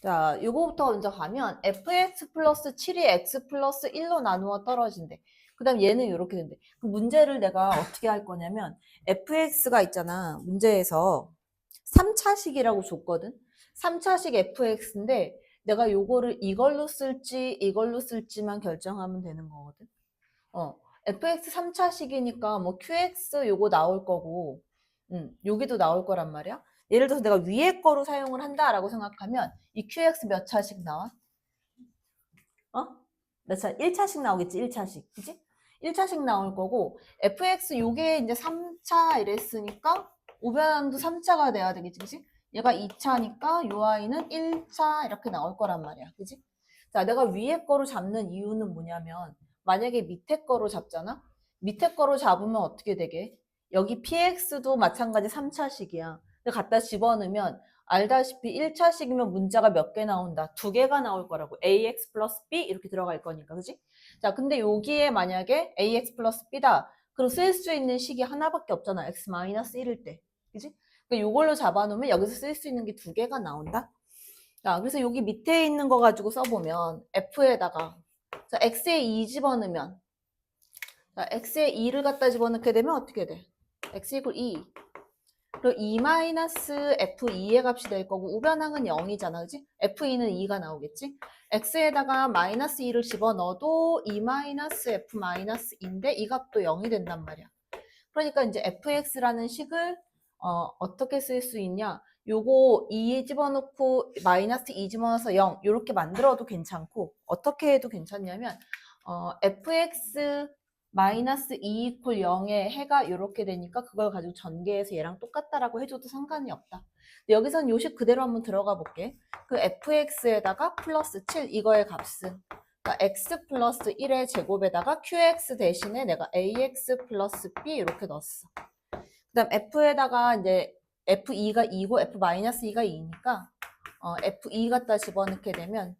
자, 요거부터 먼저 가면 fx 플러스 7이 x 플러스 1로 나누어 떨어진대. 그 다음 얘는 이렇게 된대. 그 문제를 내가 어떻게 할 거냐면 fx가 있잖아. 문제에서 3차식이라고 줬거든. 3차식 fx인데 내가 요거를 이걸로 쓸지 이걸로 쓸지만 결정하면 되는 거거든. fx 3차식이니까 뭐 qx 요거 나올 거고 여기도 나올 거란 말이야. 예를 들어서 내가 위에 거로 사용을 한다라고 생각하면 이 qx 몇 차씩 나와? 어? 몇 차? 1차씩 나오겠지, 1차씩. 그치? 1차씩 나올 거고 fx 요게 이제 3차 이랬으니까 우변함도 3차가 돼야 되겠지, 그치? 얘가 2차니까 요 아이는 1차 이렇게 나올 거란 말이야. 그치? 자, 내가 위에 거로 잡는 이유는 뭐냐면 만약에 밑에 거로 잡잖아? 밑에 거로 잡으면 어떻게 되게? 여기 px도 마찬가지 3차식이야. 갖다 집어넣으면 알다시피 1차식이면 문자가 몇 개 나온다? 2개가 나올 거라고. ax 플러스 b 이렇게 들어갈 거니까. 그지? 자, 근데 여기에 만약에 ax 플러스 b다. 그럼 쓸 수 있는 식이 하나밖에 없잖아. x 마이너스 1일 때. 그지? 그러니까 이걸로 잡아놓으면 여기서 쓸 수 있는 게 2개가 나온다. 자, 그래서 여기 밑에 있는 거 가지고 써보면 f에다가 자, x에 2 집어넣으면 자, x에 2를 갖다 집어넣게 되면 어떻게 돼? x 이퀄 2 그리고 2-f2의 값이 될 거고 우변항은 0이잖아. 그지? f2는 2가 나오겠지? x에다가 마이너스 2를 집어넣어도 2-f-2인데 이 값도 0이 된단 말이야. 그러니까 이제 fx라는 식을 어떻게 쓸 수 있냐? 요거 2 집어넣고 마이너스 2 집어넣어서 0 이렇게 만들어도 괜찮고 어떻게 해도 괜찮냐면 fx 마이너스 2 이퀄 0의 해가 이렇게 되니까 그걸 가지고 전개해서 얘랑 똑같다라고 해줘도 상관이 없다. 근데 여기선 요식 그대로 한번 들어가 볼게. 그 fx에다가 플러스 7 이거의 값은 그러니까 x 플러스 1의 제곱에다가 qx 대신에 내가 ax 플러스 b 이렇게 넣었어. 그 다음 f에다가 이제 f2가 2고 f-2가 2니까 f2 갖다 집어넣게 되면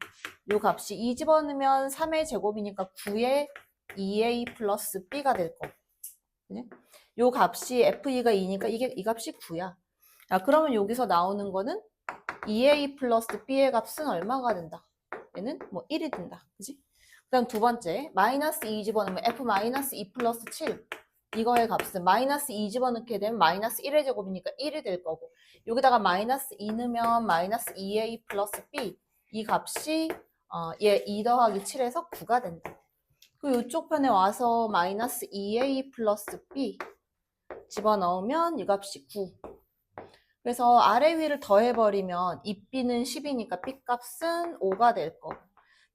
요 값이 2 집어넣으면 3의 제곱이니까 9의 2a 플러스 b가 될 거고. 그지? 요 값이 f2가 2니까 이게 이 값이 9야. 아, 그러면 여기서 나오는 거는 2a 플러스 b의 값은 얼마가 된다? 얘는 뭐 1이 된다. 그지? 그 다음 두 번째, 마이너스 2 집어넣으면 f 마이너스 2 플러스 7. 이거의 값은 마이너스 2 집어넣게 되면 마이너스 1의 제곱이니까 1이 될 거고 여기다가 마이너스 2 넣으면 마이너스 2a 플러스 b 이 값이 얘 2 더하기 7에서 9가 된다. 그리고 이쪽 편에 와서 마이너스 2a 플러스 b 집어넣으면 이 값이 9. 그래서 아래 위를 더해버리면 이 b는 10이니까 b 값은 5가 될 거고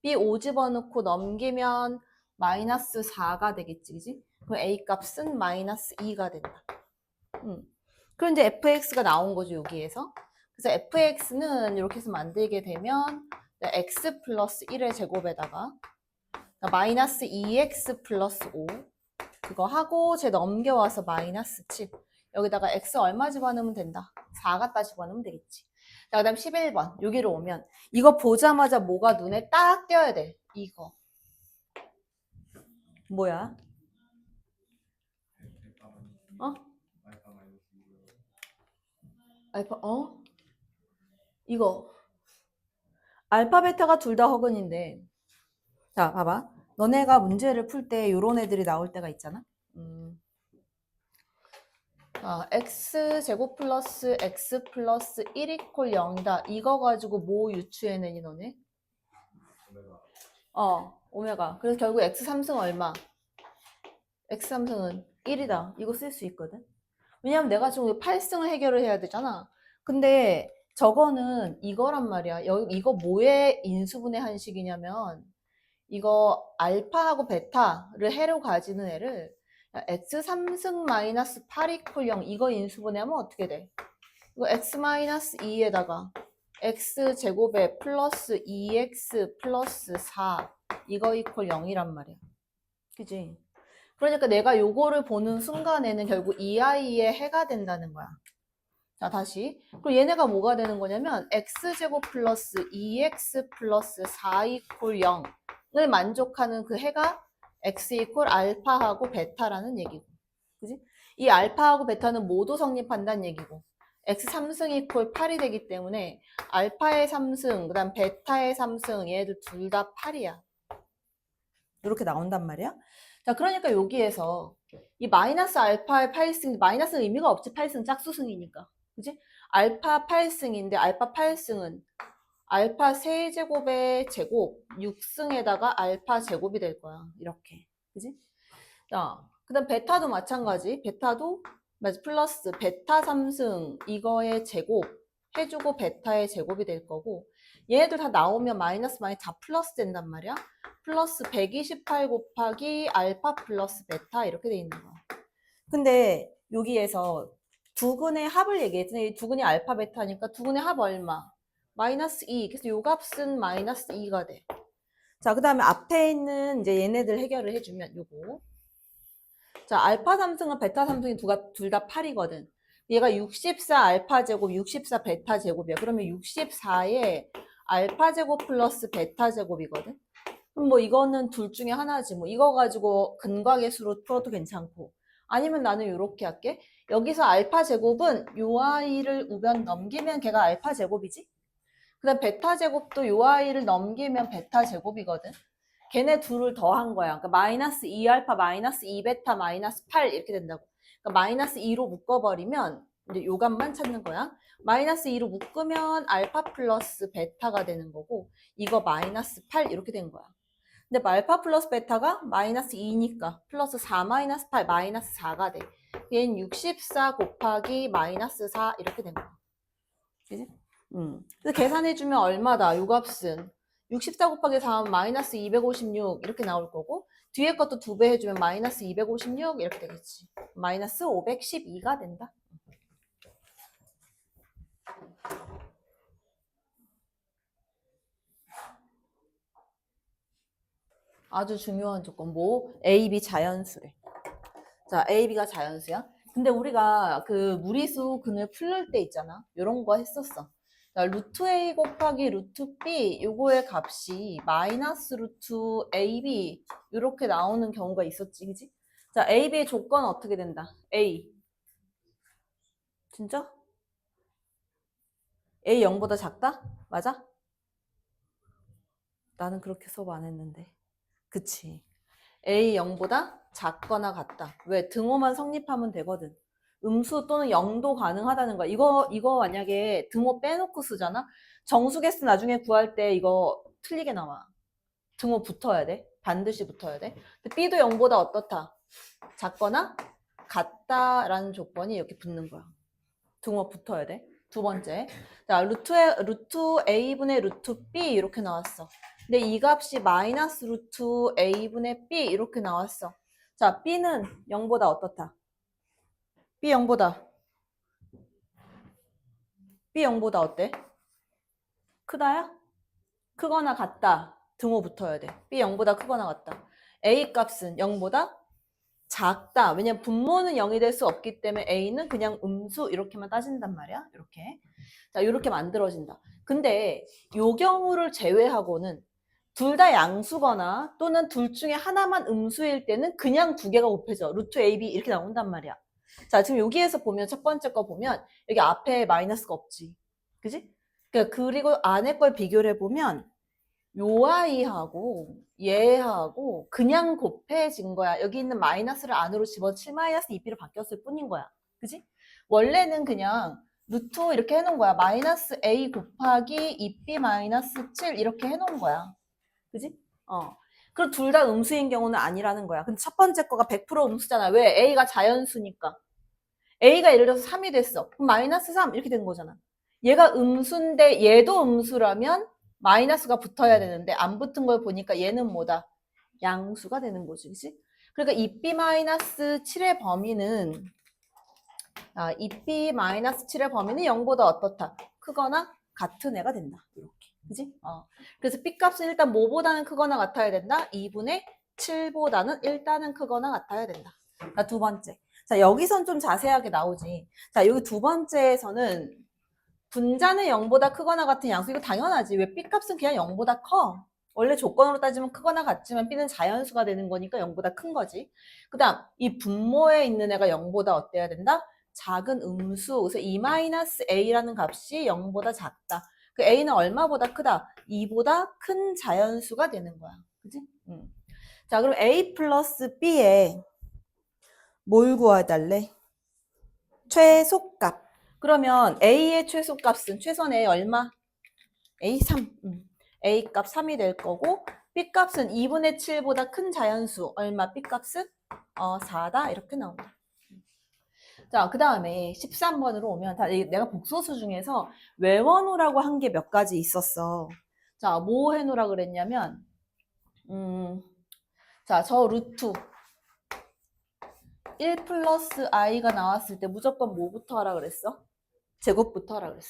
b 5 집어넣고 넘기면 마이너스 4가 되겠지, 그지? 그럼 a 값은 마이너스 2가 된다. 그럼 이제 fx가 나온 거죠, 여기에서. 그래서 fx는 이렇게 해서 만들게 되면 x 플러스 1의 제곱에다가 마이너스 2x 플러스 5 그거 하고 제 넘겨와서 마이너스 7 여기다가 x 얼마 집어넣으면 된다? 4 갖다 집어넣으면 되겠지. 자, 그 다음 11번 여기로 오면 이거 보자마자 뭐가 눈에 딱 띄어야 돼. 이거 뭐야? 어? 알파 이거 알파 베타가 둘 다 허근인데 자 봐봐 너네가 문제를 풀 때 요런 애들이 나올 때가 있잖아. x제곱 플러스 x 플러스 1 이퀄 0이다. 이거 가지고 뭐 유추해내니 너네? 오메가. 그래서 결국 x3승 얼마? x3승은 1이다. 이거 쓸 수 있거든. 왜냐면 내가 지금 8승을 해결을 해야 되잖아. 근데 저거는 이거란 말이야. 이거 뭐의 인수분해 한식이냐면 이거 알파하고 베타를 해로 가지는 애를 x3승 마이너스 8 이퀄 0 이거 인수분해하면 어떻게 돼? 이거 x 마이너스 2에다가 x제곱에 플러스 2x 플러스 4 이거 이퀄 0이란 말이야. 그지? 그러니까 내가 요거를 보는 순간에는 결국 이 아이의 해가 된다는 거야. 자, 다시. 그럼 얘네가 뭐가 되는 거냐면 x제곱 플러스 2x 플러스 4 이퀄 0을 만족하는 그 해가 x 이퀄 알파하고 베타라는 얘기고. 그지? 이 알파하고 베타는 모두 성립한다는 얘기고 x 3승 이퀄 8이 되기 때문에 알파의 3승, 그 다음 베타의 3승 얘들 둘 다 8이야. 이렇게 나온단 말이야. 자, 그러니까 여기에서 이 마이너스 알파의 8승, 마이너스 의미가 없지. 8승 짝수승이니까. 그지? 알파 8승인데 알파 8승은 알파 세제곱의 제곱 6승에다가 알파 제곱이 될 거야. 이렇게. 그지? 자, 그 다음 베타도 마찬가지. 베타도 맞아, 플러스 베타 3승 이거의 제곱 해주고 베타의 제곱이 될 거고 얘네들 다 나오면 마이너스 다 플러스 된단 말이야. 플러스 128 곱하기 알파 플러스 베타 이렇게 돼 있는 거야. 근데 여기에서 두근의 합을 얘기했더니 두근이 알파 베타니까 두근의 합 얼마? 마이너스 2. 그래서 요 값은 마이너스 2가 돼. 자, 그 다음에 앞에 있는 이제 얘네들 해결을 해주면 요거. 자, 알파 3승과 베타 3승이 둘 다 8이거든. 얘가 64 알파 제곱, 64 베타 제곱이야. 그러면 64에 알파 제곱 플러스 베타 제곱이거든. 그럼 뭐 이거는 둘 중에 하나지. 뭐 이거 가지고 근각의 수로 풀어도 괜찮고. 아니면 나는 이렇게 할게. 여기서 알파 제곱은 요 아이를 우변 넘기면 걔가 알파 제곱이지. 그다음 베타 제곱도 요 아이를 넘기면 베타 제곱이거든. 걔네 둘을 더한 거야. 그러니까 마이너스 2알파, 마이너스 2베타, 마이너스 8 이렇게 된다고. 그러니까 마이너스 2로 묶어버리면 이제 요 값만 찾는 거야. 마이너스 2로 묶으면 알파 플러스 베타가 되는 거고 이거 마이너스 8 이렇게 된 거야. 근데 알파 플러스 베타가 마이너스 2니까 플러스 4 마이너스 8 마이너스 4가 돼. 얘는 64 곱하기 마이너스 4 이렇게 된 거야. 그치? 그래서 계산해주면 얼마다? 요 값은 64 곱하기 4 하면 마이너스 256 이렇게 나올 거고 뒤에 것도 2배 해주면 마이너스 256 이렇게 되겠지. 마이너스 512가 된다. 아주 중요한 조건 뭐 A, B 자연수래. 자, A, B가 자연수야. 근데 우리가 그 무리수 근을 풀릴 때 있잖아. 요런 거 했었어. 자, 루트 A 곱하기 루트 B 요거의 값이 마이너스 루트 AB 이렇게 나오는 경우가 있었지, 그지? 자, A, B의 조건은 어떻게 된다? A. 진짜? A 0보다 작다? 맞아? 나는 그렇게 수업 안 했는데. 그치. A 0보다 작거나 같다. 왜? 등호만 성립하면 되거든. 음수 또는 0도 가능하다는 거야. 이거 만약에 등호 빼놓고 쓰잖아? 정수개수 나중에 구할 때 이거 틀리게 나와. 등호 붙어야 돼. 반드시 붙어야 돼. 근데 B도 0보다 어떻다? 작거나 같다라는 조건이 이렇게 붙는 거야. 등호 붙어야 돼. 두 번째. 자, 루트 A분의 루트 B 이렇게 나왔어. 근데 이 값이 마이너스 루트 A분의 B 이렇게 나왔어. 자, B는 0보다 어떻다? B 0보다. B 0보다 어때? 크다야? 크거나 같다. 등호 붙어야 돼. B 0보다 크거나 같다. A 값은 0보다 작다. 왜냐면 분모는 0이 될 수 없기 때문에 A는 그냥 음수 이렇게만 따진단 말이야. 이렇게. 자, 이렇게 만들어진다. 근데 요 경우를 제외하고는 둘 다 양수거나 또는 둘 중에 하나만 음수일 때는 그냥 두 개가 곱해져. 루트 AB 이렇게 나온단 말이야. 자, 지금 여기에서 보면 첫 번째 거 보면 여기 앞에 마이너스가 없지. 그지? 그리고 안에 걸 비교를 해보면 요 아이하고 얘하고 그냥 곱해진 거야. 여기 있는 마이너스를 안으로 집어 7 마이너스 2b로 바뀌었을 뿐인 거야. 그지? 원래는 그냥 루트 이렇게 해놓은 거야. 마이너스 a 곱하기 2b 마이너스 7 이렇게 해놓은 거야. 그지? 그럼 둘 다 음수인 경우는 아니라는 거야. 근데 첫 번째 거가 100% 음수잖아. 왜? a가 자연수니까. a가 예를 들어서 3이 됐어. 그럼 마이너스 3 이렇게 된 거잖아. 얘가 음수인데 얘도 음수라면 마이너스가 붙어야 되는데 안 붙은 걸 보니까 얘는 뭐다? 양수가 되는 거지. 그치? 그러니까 2b-7의 범위는 2b-7의 범위는 0보다 어떻다? 크거나 같은 애가 된다. 이렇게. 그지? 그래서 b값은 일단 뭐보다는 크거나 같아야 된다? 2분의 7보다는 일단은 크거나 같아야 된다. 자, 두 번째. 자, 여기선 좀 자세하게 나오지. 자, 여기 두 번째에서는 분자는 0보다 크거나 같은 양수. 이거 당연하지. 왜 b값은 그냥 0보다 커. 원래 조건으로 따지면 크거나 같지만 b는 자연수가 되는 거니까 0보다 큰 거지. 그 다음 이 분모에 있는 애가 0보다 어때야 된다? 작은 음수. 그래서 2-a라는 값이 0보다 작다. 그 a는 얼마보다 크다? 2보다 큰 자연수가 되는 거야. 그지? 자, 그럼 a 플러스 b에 뭘 구해달래? 최소값. 그러면 a의 최소값은 최소한 a 얼마? a 3. a 값 3이 될 거고 b 값은 2분의 7보다 큰 자연수 얼마? b 값은 4다 이렇게 나온다. 자, 그 다음에 13번으로 오면 내가 복소수 중에서 외워놓으라고 한 게 몇 가지 있었어. 자, 뭐 해놓으라 그랬냐면 자, 저 루트 1 플러스 i가 나왔을 때 무조건 뭐부터 하라 그랬어? 제곱부터 하라 그랬어.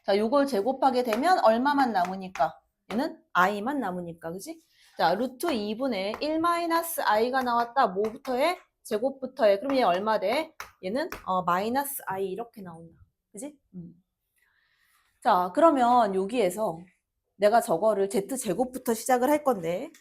자, 요걸 제곱하게 되면 얼마만 남으니까? 얘는 i만 남으니까, 그지? 자, 루트 2분의 1 마이너스 i가 나왔다. 뭐부터 해? 제곱부터 해. 그럼 얘 얼마 돼? 얘는 마이너스 i 이렇게 나온다. 그지? 자, 그러면 여기에서 내가 저거를 z제곱부터 시작을 할 건데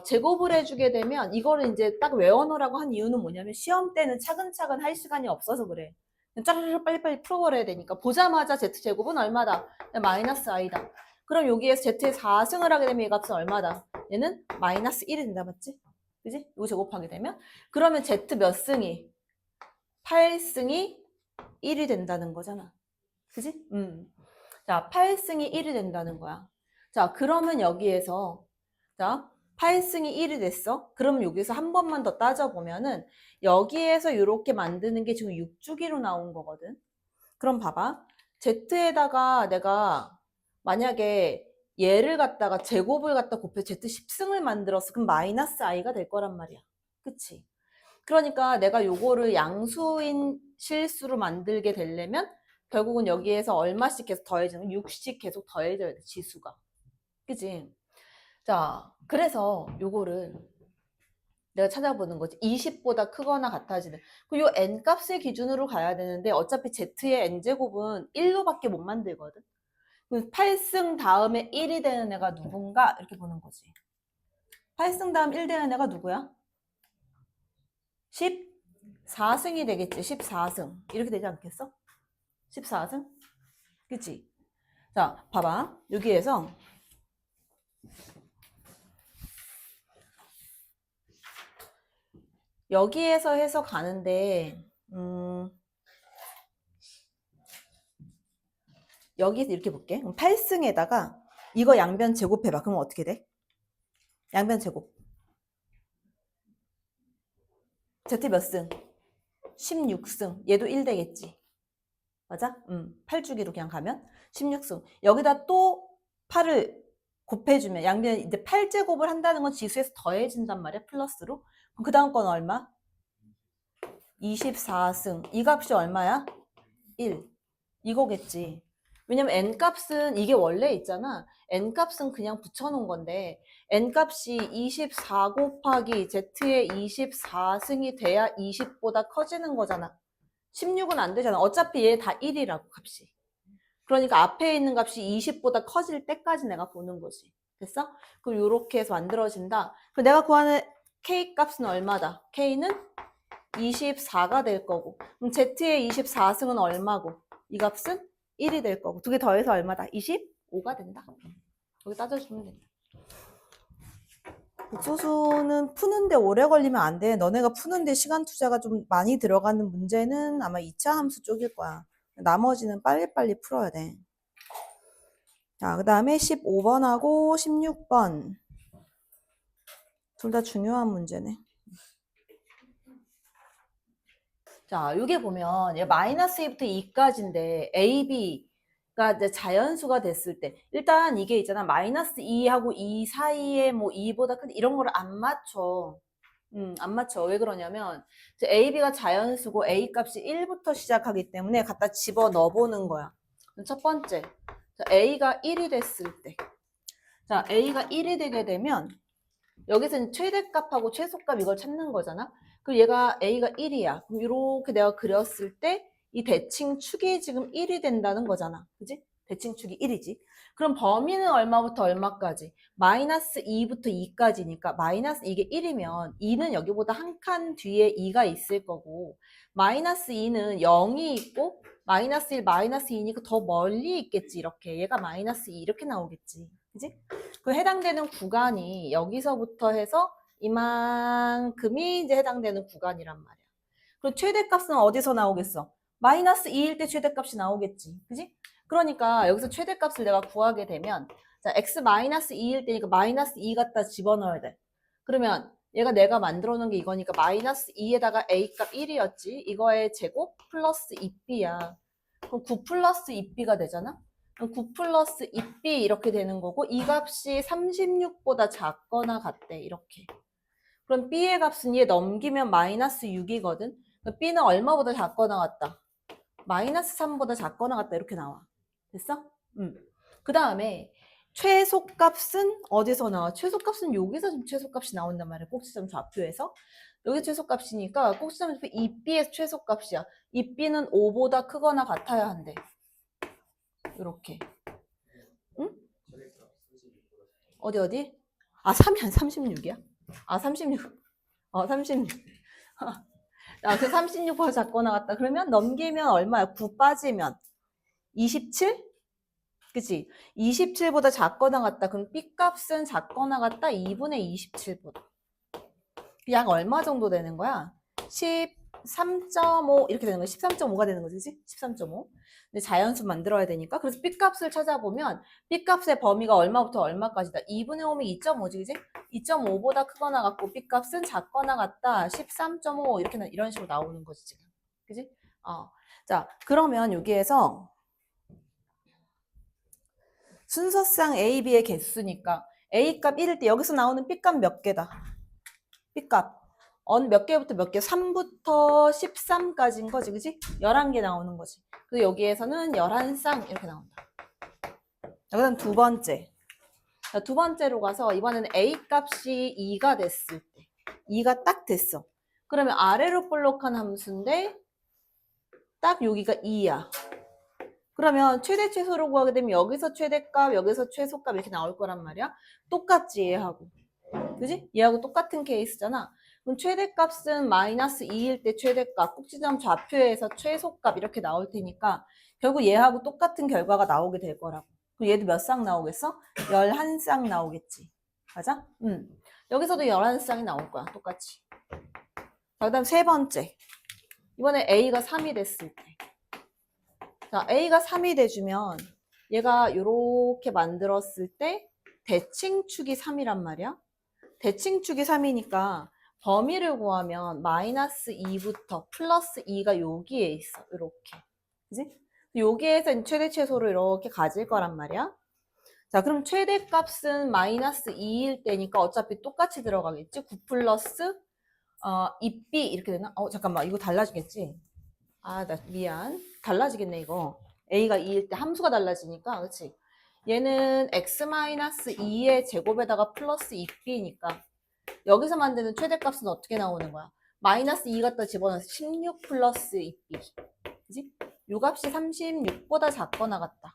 제곱을 해주게 되면 이거를 이제 딱 외워놓으라고 한 이유는 뭐냐면 시험 때는 차근차근 할 시간이 없어서 그래. 짜르르 빨리빨리 풀어버려야 되니까 보자마자 z제곱은 얼마다? 마이너스 i다. 그럼 여기에서 z의 4승을 하게 되면 이 값은 얼마다? 얘는 마이너스 1이 된다, 맞지? 그지? 이거 제곱하게 되면 그러면 z 몇 승이? 8승이 1이 된다는 거잖아. 그지? 자, 8승이 1이 된다는 거야. 자, 그러면 여기에서 자, 8승이 1이 됐어? 그럼 여기서 한 번만 더 따져보면은 여기에서 이렇게 만드는 게 지금 6주기로 나온 거거든. 그럼 봐봐. z에다가 내가 만약에 얘를 갖다가 제곱을 갖다 곱해 z 10승을 만들었어. 그럼 마이너스 i가 될 거란 말이야. 그치? 그러니까 내가 요거를 양수인 실수로 만들게 되려면 결국은 여기에서 얼마씩 계속 더해지는 6씩 계속 더해져야 돼, 지수가. 그치? 자, 그래서 요거를 내가 찾아보는 거지. 20보다 크거나 같아지는. 그리고 요 n값의 기준으로 가야 되는데 어차피 z의 n제곱은 1로밖에 못 만들거든. 8승 다음에 1이 되는 애가 누군가 이렇게 보는 거지. 8승 다음 1 되는 애가 누구야? 14승이 되겠지. 14승. 이렇게 되지 않겠어? 14승? 그치? 자, 봐봐. 여기에서 여기에서 해서 가는데 여기서 이렇게 볼게. 8승에다가 이거 양변 제곱해봐. 그럼 어떻게 돼? 양변 제곱. Z 몇 승? 16승. 얘도 1 되겠지. 맞아? 8주기로 그냥 가면 16승. 여기다 또 8을 곱해주면 양변 이제 8제곱을 한다는 건 지수에서 더해진단 말이야. 플러스로. 그럼 그 다음 건 얼마? 24승. 이 값이 얼마야? 1. 이거겠지. 왜냐면 n값은 이게 원래 있잖아. n값은 그냥 붙여놓은 건데 n값이 24 곱하기 z의 24승이 돼야 20보다 커지는 거잖아. 16은 안 되잖아. 어차피 얘 다 1이라고 값이. 그러니까 앞에 있는 값이 20보다 커질 때까지 내가 보는 거지. 됐어? 그럼 이렇게 해서 만들어진다. 그럼 내가 구하는 k 값은 얼마다? k는 24가 될 거고. 그럼 z의 24승은 얼마고? 이 값은 1이 될 거고. 두 개 더해서 얼마다? 25가 된다. 여기 따져주면 된다. 복소수는 푸는데 오래 걸리면 안 돼. 너네가 푸는데 시간 투자가 좀 많이 들어가는 문제는 아마 2차 함수 쪽일 거야. 나머지는 빨리빨리 풀어야 돼. 자, 그 다음에 15번하고 16번. 둘 다 중요한 문제네. 자, 여기 보면 마이너스 2부터 2까지인데 A, B가 이제 자연수가 됐을 때 일단 이게 있잖아. 마이너스 2하고 2 사이에 뭐 2보다 큰 이런 거를 안 맞춰. 안 맞춰. 왜 그러냐면 A, B가 자연수고 A 값이 1부터 시작하기 때문에 갖다 집어 넣어보는 거야. 첫 번째, 자, A가 1이 됐을 때 자, A가 1이 되게 되면 여기서는 최대값하고 최소값 이걸 찾는 거잖아. 그리고 얘가 A가 1이야. 그럼 이렇게 내가 그렸을 때 이 대칭 축이 지금 1이 된다는 거잖아. 그지? 대칭축이 1이지. 그럼 범위는 얼마부터 얼마까지? 마이너스 2부터 2까지니까 마이너스 이게 1이면 2는 여기보다 한 칸 뒤에 2가 있을 거고 마이너스 2는 0이 있고 마이너스 1, 마이너스 2니까 더 멀리 있겠지. 이렇게 얘가 마이너스 2 이렇게 나오겠지. 그지? 그 해당되는 구간이 여기서부터 해서 이만큼이 이제 해당되는 구간이란 말이야. 그럼 최대값은 어디서 나오겠어? 마이너스 2일 때 최대값이 나오겠지. 그지? 그러니까 여기서 최대값을 내가 구하게 되면 자, x 마이너스 2일 때니까 마이너스 2 갖다 집어넣어야 돼. 그러면 얘가 내가 만들어 놓은 게 이거니까 마이너스 2에다가 a값 1이었지. 이거의 제곱 플러스 2b야. 그럼 9 플러스 2b가 되잖아. 그럼 9 플러스 2b 이렇게 되는 거고 이 값이 36보다 작거나 같대. 이렇게. 그럼 b의 값은 얘 넘기면 마이너스 6이거든. b는 얼마보다 작거나 같다? 마이너스 3보다 작거나 같다. 이렇게 나와. 됐어? 그 다음에 최소값은 어디서 나와? 최소값은 여기서 좀 최소값이 나온단 말이야. 꼭지점 좌표에서. 여기 최소값이니까 꼭지점 좌표 2b의 최소값이야. 2b는 5보다 크거나 같아야 한대. 이렇게. 응? 어디? 아, 3이 한 36이야? 아, 36. 36. 아, 그 36보다 작거나 같다. 그러면 넘기면 얼마야? 9 빠지면 27? 그치? 27보다 작거나 같다. 그럼 B값은 작거나 같다. 2분의 27보다. 약 얼마 정도 되는 거야? 13.5 이렇게 되는 거야. 13.5가 되는 거지. 그치? 13.5. 근데 자연수 만들어야 되니까. 그래서 B값을 찾아보면 B값의 범위가 얼마부터 얼마까지다. 2분의 5면 2.5지. 그치? 2.5보다 크거나 같고 B값은 작거나 같다. 13.5 이렇게 이런 식으로 나오는 거지 지금. 그치? 자, 그러면 여기에서 순서상 A, B의 개수니까 A값 1일 때 여기서 나오는 B값 몇 개다? B값 몇 개부터 몇 개? 3부터 13까지인 거지, 그지? 11개 나오는 거지. 그래서 여기에서는 11쌍 이렇게 나온다. 자, 그다음 두 번째. 자, 두 번째로 가서 이번에는 A값이 2가 됐을 때 2가 딱 됐어. 그러면 아래로 볼록한 함수인데 딱 여기가 2야. 그러면 최대 최소로 구하게 되면 여기서 최대값, 여기서 최소값 이렇게 나올 거란 말이야. 똑같지 얘하고. 그지? 얘하고 똑같은 케이스잖아. 그럼 최대값은 마이너스 2일 때 최대값, 꼭지점 좌표에서 최소값 이렇게 나올 테니까 결국 얘하고 똑같은 결과가 나오게 될 거라고. 그럼 얘도 몇 쌍 나오겠어? 11쌍 나오겠지. 맞아? 여기서도 11쌍이 나올 거야. 똑같이. 자, 그 다음 세 번째. 이번에 A가 3이 됐을 때. 자, A가 3이 돼주면 얘가 이렇게 만들었을 때 대칭축이 3이란 말이야. 대칭축이 3이니까 범위를 구하면 마이너스 2부터 플러스 2가 여기에 있어. 이렇게. 그지? 여기에서 최대 최소를 이렇게 가질 거란 말이야. 자, 그럼 최대값은 마이너스 2일 때니까 어차피 똑같이 들어가겠지? 9 플러스 2b 이렇게 되나? 잠깐만. 이거 달라지겠지? 아, 나 미안. 달라지겠네, 이거. A가 2일 때 함수가 달라지니까, 그치? 얘는 x-2의 제곱에다가 플러스 2b니까 여기서 만드는 최대값은 어떻게 나오는 거야? 마이너스 2 갖다 집어넣어서 16 플러스 2b. 그치? 요 값이 36보다 작거나 같다.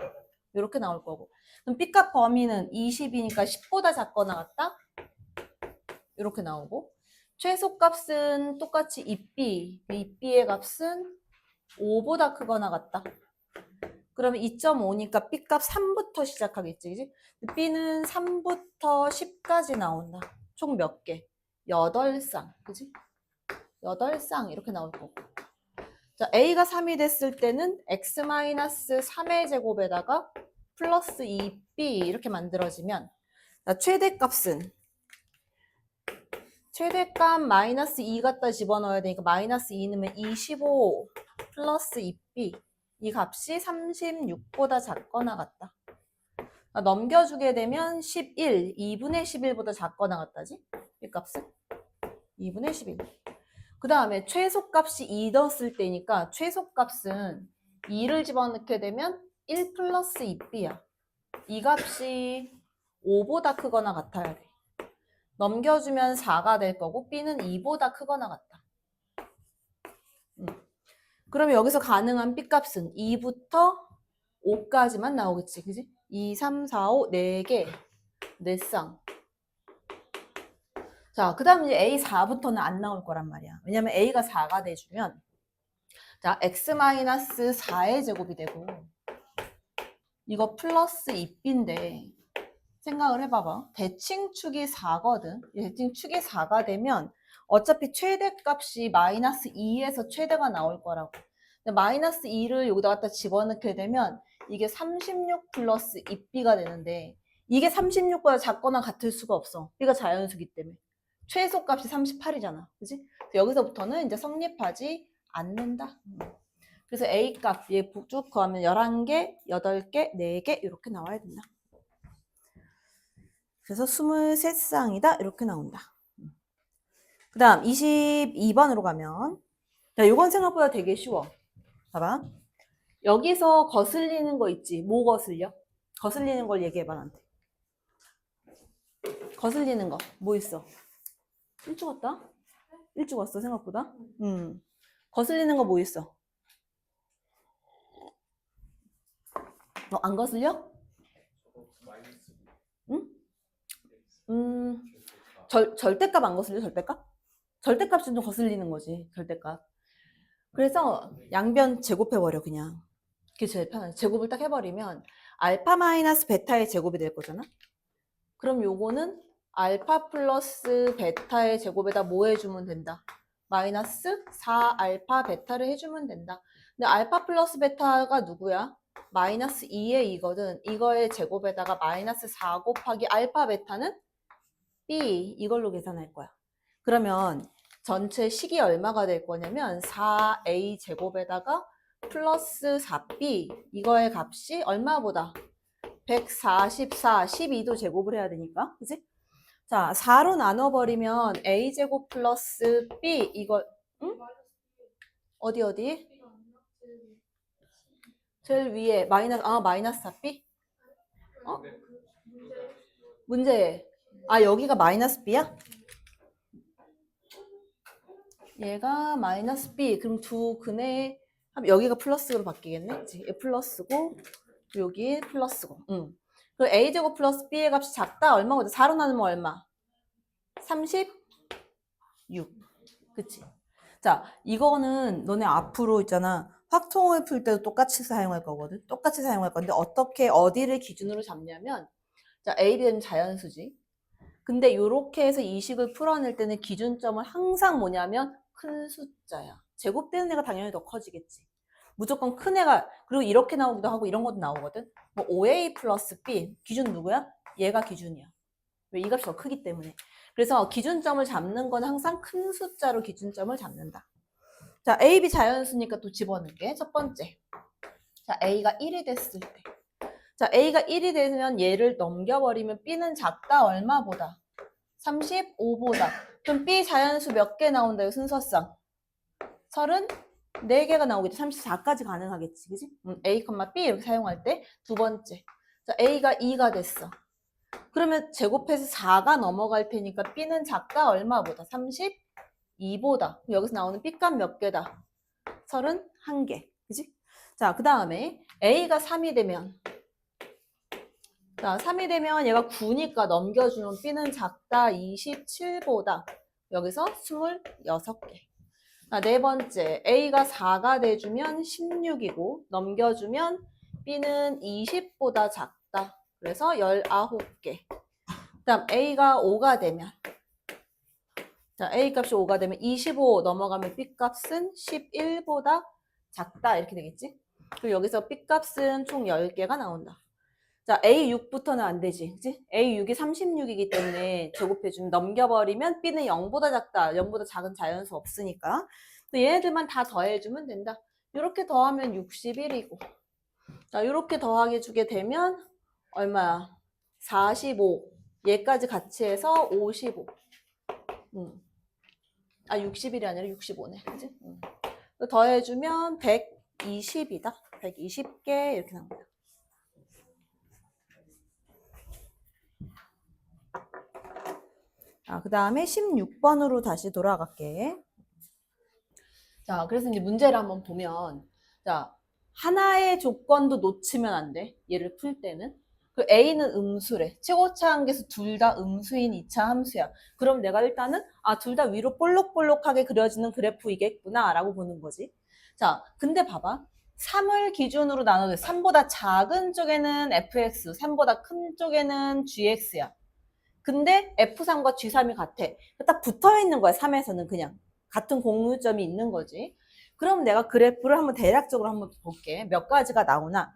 이렇게 나올 거고. 그럼 B값 범위는 20이니까 10보다 작거나 같다? 이렇게 나오고. 최소값은 똑같이 2b. 2b의 값은 5보다 크거나 같다. 그러면 2.5니까 B값 3부터 시작하겠지. 그지? B는 3부터 10까지 나온다. 총 몇 개? 8쌍. 그지? 8쌍 이렇게 나올 거고. 자, A가 3이 됐을 때는 x-3의 제곱에다가 플러스 2B 이렇게 만들어지면 자, 최대값은 최대값 마이너스 2 갖다 집어넣어야 되니까 마이너스 2 넣으면 25 플러스 2B 이 값이 36보다 작거나 같다. 넘겨주게 되면 11, 2분의 11보다 작거나 같다지? 이 값은? 2분의 11. 그 다음에 최소값이 2 넣었을 때니까 최소값은 2를 집어넣게 되면 1 플러스 2b야. 이 값이 5보다 크거나 같아야 돼. 넘겨주면 4가 될 거고 b는 2보다 크거나 같다. 그러면 여기서 가능한 b값은 2부터 5까지만 나오겠지. 그지? 2, 3, 4, 5, 4개. 4쌍. 자, 그 다음 이제 A4부터는 안 나올 거란 말이야. 왜냐면 A가 4가 돼주면, 자, X-4의 제곱이 되고, 이거 플러스 2B인데, 생각을 해봐봐. 대칭축이 4거든. 대칭축이 4가 되면, 어차피 최대값이 마이너스 2에서 최대가 나올 거라고. 근데 마이너스 2를 여기다 갖다 집어넣게 되면, 이게 36 플러스 2B가 되는데, 이게 36보다 작거나 같을 수가 없어. B가 자연수기 때문에. 최소값이 38이잖아. 그지? 여기서부터는 이제 성립하지 않는다. 그래서 A 값, 얘 쭉 구하면 11개, 8개, 4개 이렇게 나와야 된다. 그래서 23쌍이다. 이렇게 나온다. 그 다음 22번으로 가면, 자, 이건 생각보다 되게 쉬워. 봐봐. 여기서 거슬리는 거 있지. 뭐 거슬려? 거슬리는 걸 얘기해봐, 나한테. 거슬리는 거. 뭐 있어? 일찍 왔다? 일찍 왔어, 생각보다? 거슬리는 거 뭐 있어? 너 안 거슬려? 응? 절대값 안 거슬려, 절대값? 절대값이 좀 거슬리는 거지, 절대값. 그래서 양변 제곱해버려, 그냥. 그게 제일 편하지. 제곱을 딱 해버리면 알파 마이너스 베타의 제곱이 될 거잖아? 그럼 요거는 알파 플러스 베타의 제곱에다 뭐 해주면 된다? 마이너스 4알파 베타를 해주면 된다. 근데 알파 플러스 베타가 누구야? 마이너스 2의 2거든. 이거의 제곱에다가 마이너스 4 곱하기 알파 베타는 B 이걸로 계산할 거야. 그러면 전체 식이 얼마가 될 거냐면 4A 제곱에다가 플러스 4B 이거의 값이 얼마보다? 144, 12도 제곱을 해야 되니까. 그치? 자, 4로 나눠버리면 A제곱 플러스 B 이거 응? 어디? 제일 위에 마이너스 4B? 어? 문제. 아, 여기가 마이너스 B야? 얘가 마이너스 B. 그럼 두 근에 여기가 플러스로 바뀌겠네? 그치? 얘 플러스고 여기 플러스고. 그 A제곱 플러스 B의 값이 작다. 얼마거든? 4로 나누면 얼마? 36. 그치? 자, 이거는 너네 앞으로 있잖아. 확통을 풀 때도 똑같이 사용할 거거든. 똑같이 사용할 건데 어떻게 어디를 기준으로 잡냐면 자, A, B는 자연수지. 근데 이렇게 해서 이 식을 풀어낼 때는 기준점은 항상 뭐냐면 큰 숫자야. 제곱되는 애가 당연히 더 커지겠지. 무조건 큰 애가 그리고 이렇게 나오기도 하고 이런 것도 나오거든. 뭐 5A 플러스 B 기준 누구야? 얘가 기준이야. 왜? 이 값이 더 크기 때문에. 그래서 기준점을 잡는 건 항상 큰 숫자로 기준점을 잡는다. 자, A, B 자연수니까 또 집어넣을게. 첫 번째. 자, A가 1이 됐을 때. 자, A가 1이 되면 얘를 넘겨버리면 B는 작다 얼마보다? 35보다. 그럼 B 자연수 몇 개 나온다요? 순서상. 34개가 나오겠지. 34까지 가능하겠지. 그지? A, B 이렇게 사용할 때 두 번째. 자, A가 2가 됐어. 그러면 제곱해서 4가 넘어갈 테니까 B는 작다 얼마보다? 32보다. 여기서 나오는 B값 몇 개다? 31개. 그지? 자, 그 다음에 A가 3이 되면 자, 3이 되면 얘가 9니까 넘겨주면 B는 작다 27보다. 여기서 26개. 자, 네 번째 A가 4가 돼주면 16이고 넘겨주면 B는 20보다 작다. 그래서 19개. 그 다음 A가 5가 되면 자, A 값이 5가 되면 25 넘어가면 B 값은 11보다 작다 이렇게 되겠지? 그리고 여기서 B 값은 총 10개가 나온다. 자, A6부터는 안 되지. 그치? A6이 36이기 때문에 제곱해주면 넘겨버리면 B는 0보다 작다. 0보다 작은 자연수 없으니까. 얘네들만 다 더해주면 된다. 이렇게 더하면 61이고. 자, 이렇게 더하게 주게 되면 얼마야? 45. 얘까지 같이 해서 55. 60일이 아니라 65네. 그치? 더해주면 120이다. 120개 이렇게 나옵니다. 그 다음에 16번으로 다시 돌아갈게. 자, 그래서 이제 문제를 한번 보면, 자, 하나의 조건도 놓치면 안 돼. 얘를 풀 때는. 그 A는 음수래. 최고차 한계수 둘 다 음수인 2차 함수야. 그럼 내가 일단은 둘 다 위로 볼록볼록하게 그려지는 그래프이겠구나 라고 보는 거지. 자, 근데 봐봐. 3을 기준으로 나눠도 3보다 작은 쪽에는 fx, 3보다 큰 쪽에는 gx야. 근데 F3과 G3이 같아. 딱 붙어 있는 거야, 3에서는 그냥. 같은 공유점이 있는 거지. 그럼 내가 그래프를 한번 대략적으로 한번 볼게. 몇 가지가 나오나.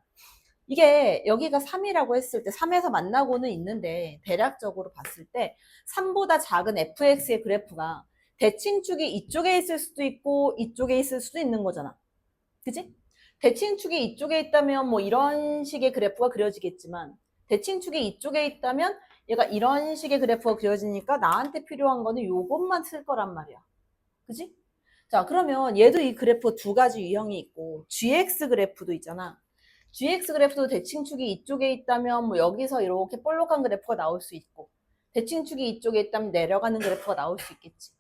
이게 여기가 3이라고 했을 때 3에서 만나고는 있는데 대략적으로 봤을 때 3보다 작은 fx의 그래프가 대칭축이 이쪽에 있을 수도 있고 이쪽에 있을 수도 있는 거잖아. 그지? 대칭축이 이쪽에 있다면 뭐 이런 식의 그래프가 그려지겠지만 대칭축이 이쪽에 있다면 얘가 이런 식의 그래프가 그려지니까 나한테 필요한 거는 요것만 쓸 거란 말이야. 그지? 자, 그러면 얘도 이 그래프 두 가지 유형이 있고 GX 그래프도 있잖아. GX 그래프도 대칭축이 이쪽에 있다면 뭐 여기서 이렇게 볼록한 그래프가 나올 수 있고 대칭축이 이쪽에 있다면 내려가는 그래프가 나올 수 있겠지.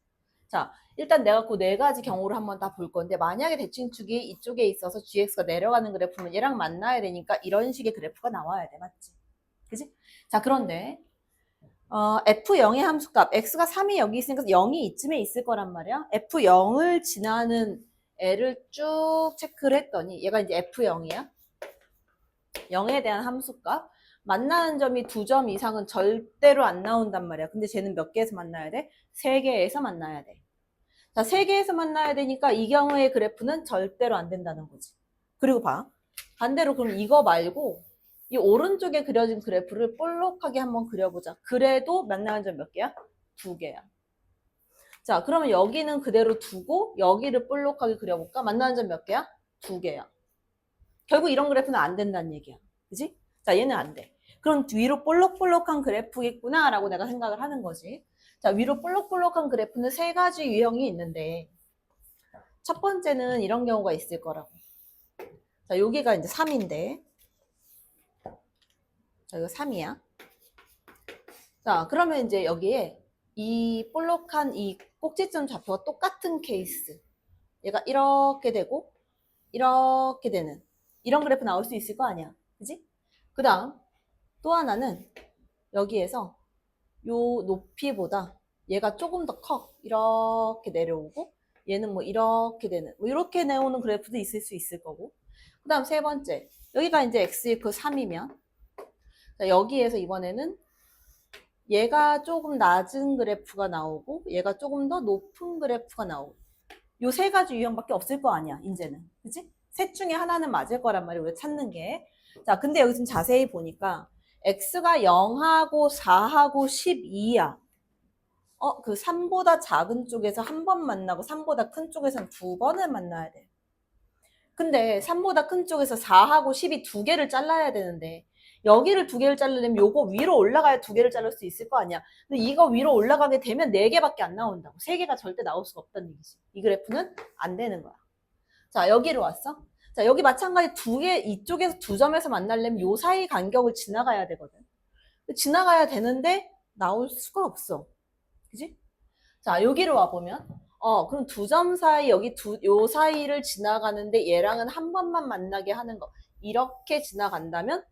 자, 일단 내가 그 네 가지 경우를 한번 다 볼 건데 만약에 대칭축이 이쪽에 있어서 GX가 내려가는 그래프면 얘랑 만나야 되니까 이런 식의 그래프가 나와야 돼. 맞지? 그지? 자, 그런데 F0의 함수값 X가 3이 여기 있으니까 0이 이쯤에 있을 거란 말이야. F0을 지나는 애를 쭉 체크를 했더니 얘가 이제 F0이야. 0에 대한 함수값 만나는 점이 2점 이상은 절대로 안 나온단 말이야. 근데 쟤는 몇 개에서 만나야 돼? 3개에서 만나야 돼. 자, 3개에서 만나야 되니까 이 경우의 그래프는 절대로 안 된다는 거지. 그리고 봐. 반대로 그럼 이거 말고 이 오른쪽에 그려진 그래프를 볼록하게 한번 그려보자. 그래도 만나는 점 몇 개야? 2개야. 자, 그러면 여기는 그대로 두고 여기를 볼록하게 그려볼까? 만나는 점 몇 개야? 2개야. 결국 이런 그래프는 안 된다는 얘기야. 그지? 자, 얘는 안 돼. 그럼 위로 볼록볼록한 그래프겠구나 라고 내가 생각을 하는 거지. 자, 위로 볼록볼록한 그래프는 3가지 유형이 있는데 첫 번째는 이런 경우가 있을 거라고. 자, 여기가 이제 3인데 자, 이거 3이야. 자, 그러면 이제 여기에 이 볼록한 이 꼭지점 좌표가 똑같은 케이스. 얘가 이렇게 되고 이렇게 되는 이런 그래프 나올 수 있을 거 아니야. 그지? 그 다음 또 하나는 여기에서 요 높이보다 얘가 조금 더 커. 이렇게 내려오고 얘는 뭐 이렇게 되는 뭐 이렇게 내오는 그래프도 있을 수 있을 거고 그 다음 세 번째 여기가 이제 x 3이면 여기에서 이번에는 얘가 조금 낮은 그래프가 나오고 얘가 조금 더 높은 그래프가 나오고 요 3가지 유형밖에 없을 거 아니야 이제는. 그치? 셋 중에 하나는 맞을 거란 말이야 우리가 찾는 게. 자, 근데 여기 좀 자세히 보니까 x가 0하고 4하고 12야. 그 3보다 작은 쪽에서 한 번 만나고 3보다 큰 쪽에서는 2번을 만나야 돼. 근데 3보다 큰 쪽에서 4하고 12 2개를 잘라야 되는데 여기를 2개를 자르려면 요거 위로 올라가야 2개를 자를 수 있을 거 아니야. 근데 이거 위로 올라가게 되면 4개밖에 안 나온다고. 3개가 절대 나올 수가 없다는 얘기지. 이 그래프는 안 되는 거야. 자, 여기로 왔어. 자, 여기 마찬가지 2개 이쪽에서 2점에서 만나려면 요 사이 간격을 지나가야 되거든. 지나가야 되는데 나올 수가 없어. 그지? 자, 여기로 와보면 그럼 2점 사이 여기 요 사이를 지나가는데 얘랑은 한 번만 만나게 하는 거 이렇게 지나간다면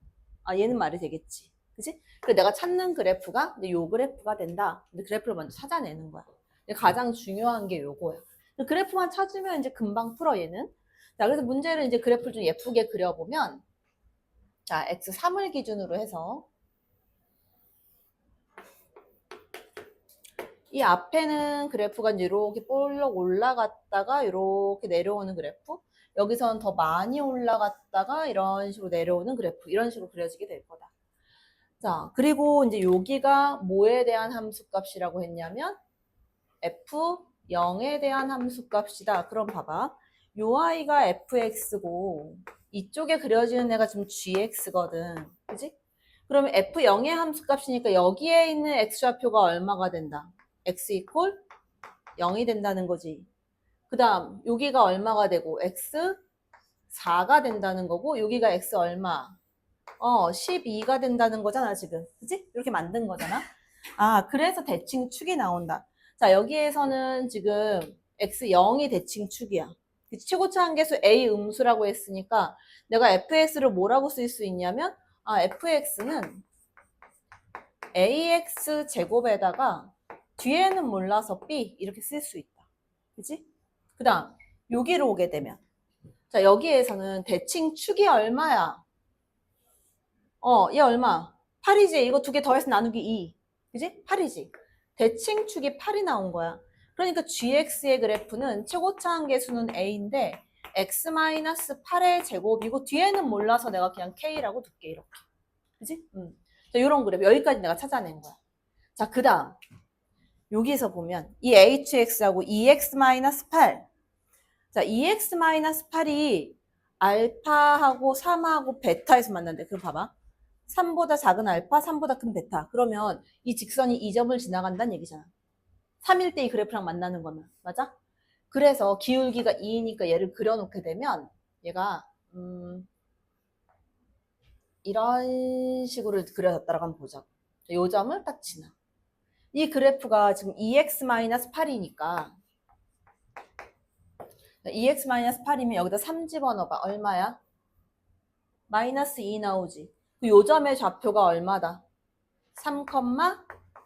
얘는 말이 되겠지. 그치? 그래서 내가 찾는 그래프가 요 그래프가 된다. 근데 그래프를 먼저 찾아내는 거야. 가장 중요한 게 요거야. 그래프만 찾으면 이제 금방 풀어 얘는. 자, 그래서 문제를 이제 그래프를 좀 예쁘게 그려보면 자, x3을 기준으로 해서 이 앞에는 그래프가 이렇게 볼록 올라갔다가 이렇게 내려오는 그래프 여기서는 더 많이 올라갔다가 이런 식으로 내려오는 그래프 이런 식으로 그려지게 될 거다. 자, 그리고 이제 여기가 뭐에 대한 함수값이라고 했냐면 f0에 대한 함수값이다. 그럼 봐봐. 요 아이가 fx고 이쪽에 그려지는 애가 지금 gx거든. 그지? 그러면 f0의 함수값이니까 여기에 있는 x좌표가 얼마가 된다? x 이퀄 0이 된다는 거지. 그 다음 여기가 얼마가 되고 x 4가 된다는 거고 여기가 x 얼마? 12가 된다는 거잖아 지금. 그치? 이렇게 만든 거잖아. 그래서 대칭축이 나온다. 자, 여기에서는 지금 x0이 대칭축이야. 그치? 최고차 한계수 A 음수라고 했으니까 내가 fx를 뭐라고 쓸 수 있냐면 fx는 ax 제곱에다가 뒤에는 몰라서 b 이렇게 쓸 수 있다. 그치? 그 다음 여기로 오게 되면 자 여기에서는 대칭 축이 얼마야? 얘 얼마? 8이지. 이거 두 개 더해서 나누기 2. 그지? 8이지. 대칭 축이 8이 나온 거야. 그러니까 gx의 그래프는 최고차 한계수는 a인데 x-8의 제곱이고 뒤에는 몰라서 내가 그냥 k라고 둘게 이렇게. 그지? 자, 요런 그래프. 여기까지 내가 찾아낸 거야. 자, 그 다음. 여기서 보면 이 hx하고 2x-8. 자, 2x-8이 알파하고 3하고 베타에서 만난대. 그럼 봐봐. 3보다 작은 알파, 3보다 큰 베타. 그러면 이 직선이 이 점을 지나간다는 얘기잖아. 3일 때 이 그래프랑 만나는 거면. 맞아? 그래서 기울기가 2이니까 얘를 그려놓게 되면 얘가 이런 식으로 그려졌다라고 한번 보자. 이 점을 딱 지나. 이 그래프가 지금 2x-8이니까 2x-8이면 여기다 3 집어넣어봐. 얼마야? 마이너스 2 나오지. 요 점의 좌표가 얼마다? 3,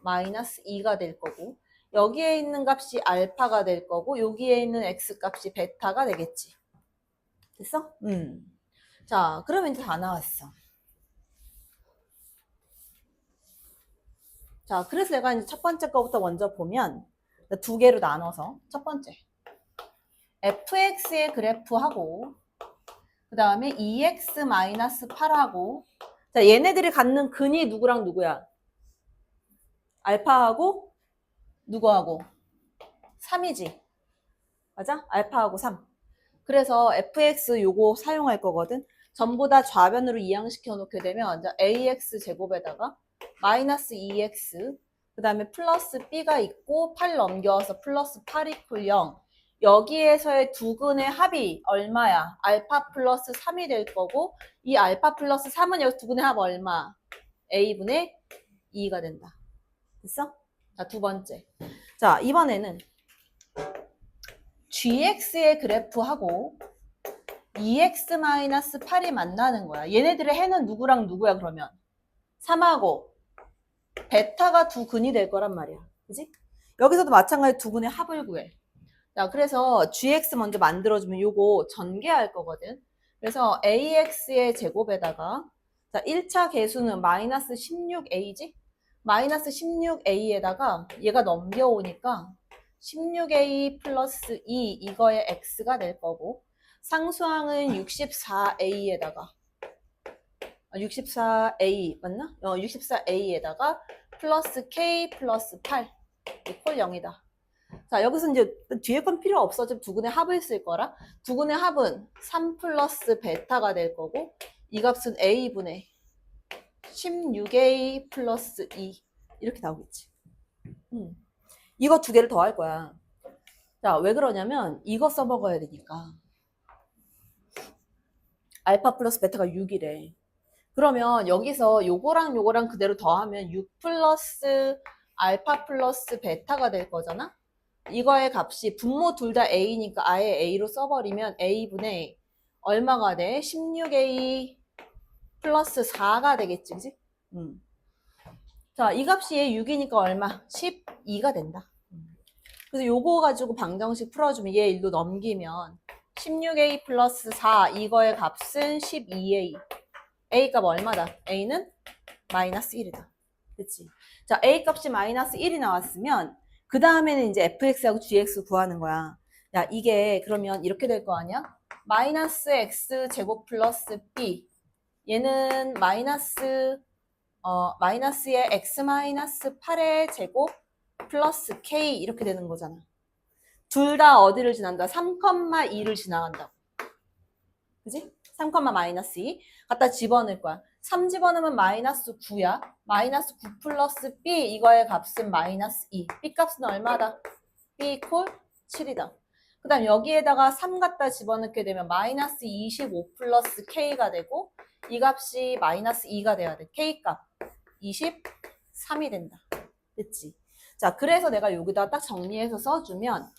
마이너스 2가 될 거고 여기에 있는 값이 알파가 될 거고 여기에 있는 x 값이 베타가 되겠지. 됐어? 자, 그러면 이제 다 나왔어. 자, 그래서 내가 이제 첫 번째 거부터 먼저 보면 두 개로 나눠서 첫 번째 fx의 그래프하고 그 다음에 2x-8하고 자, 얘네들이 갖는 근이 누구랑 누구야? 알파하고 누구하고? 3이지. 맞아? 알파하고 3. 그래서 fx 요거 사용할 거거든. 전부 다 좌변으로 이항시켜 놓게 되면 ax 제곱에다가 마이너스 2x 그 다음에 플러스 b가 있고 8 넘겨서 플러스 8 이퀄 0 여기에서의 두 근의 합이 얼마야? 알파 플러스 3이 될 거고 이 알파 플러스 3은 여기 두 근의 합 얼마? a분의 2가 된다. 됐어? 자, 두 번째. 자, 이번에는 gx의 그래프하고 2x-8이 만나는 거야. 얘네들의 해는 누구랑 누구야 그러면? 3하고 베타가 두 근이 될 거란 말이야. 그지? 여기서도 마찬가지로 두 근의 합을 구해. 자, 그래서 gx 먼저 만들어주면 요거 전개할 거거든. 그래서 ax의 제곱에다가 자 1차 계수는 마이너스 16a지? 마이너스 16a에다가 얘가 넘겨오니까 16a 플러스 2 이거의 x가 될 거고 상수항은 64a에다가 64a 맞나? 64a에다가 플러스 k 플러스 8 이퀄 0이다. 자, 여기서 이제 뒤에 건 필요 없어. 지금 두 근의 합을 쓸 거라. 두 근의 합은 3 플러스 베타가 될 거고 이 값은 a분의 16a 플러스 2 이렇게 나오겠지. 이거 두 개를 더 할 거야. 자, 왜 그러냐면 이거 써먹어야 되니까. 알파 플러스 베타가 6이래. 그러면 여기서 요거랑 요거랑 그대로 더하면 6 플러스 알파 플러스 베타가 될 거잖아? 이거의 값이 분모 둘 다 a니까 아예 a로 써버리면 a분의 얼마가 돼? 16a 플러스 4가 되겠지, 그지? 자, 이 값이 얘 6이니까 얼마? 12가 된다. 그래서 요거 가지고 방정식 풀어주면 얘 1로 넘기면 16a 플러스 4 이거의 값은 12a a 값 얼마다? a는 마이너스 1이다. 그치? 자, a 값이 마이너스 1이 나왔으면 그 다음에는 이제 fx하고 gx 구하는 거야. 야, 이게 그러면 이렇게 될 거 아니야? 마이너스 x 제곱 플러스 b 얘는 마이너스의 x 마이너스 8의 제곱 플러스 k 이렇게 되는 거잖아. 둘 다 어디를 지난다? 3,2를 지나간다고. 그지? 3, 마이너스 2 갖다 집어넣을 거야. 3 집어넣으면 마이너스 9야. 마이너스 9 플러스 b 이거의 값은 마이너스 2. b 값은 얼마다? b 이퀄 7이다. 그 다음 여기에다가 3 갖다 집어넣게 되면 마이너스 25 플러스 k가 되고 이 값이 마이너스 2가 돼야 돼. k 값 23이 된다. 됐지? 자, 그래서 내가 여기다 딱 정리해서 써주면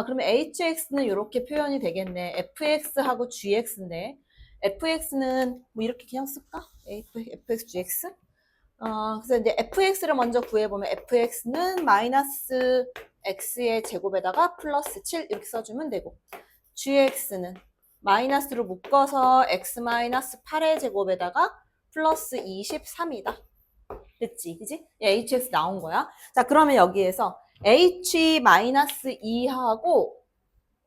그러면 hx는 이렇게 표현이 되겠네. fx하고 gx인데 fx는 뭐 이렇게 그냥 쓸까? fx, gx? 그래서 이제 fx를 먼저 구해보면 fx는 마이너스 x의 제곱에다가 플러스 7 이렇게 써주면 되고 gx는 마이너스로 묶어서 x 마이너스 8의 제곱에다가 플러스 23이다. 됐지? 그지? hx 나온 거야. 자, 그러면 여기에서 h-2하고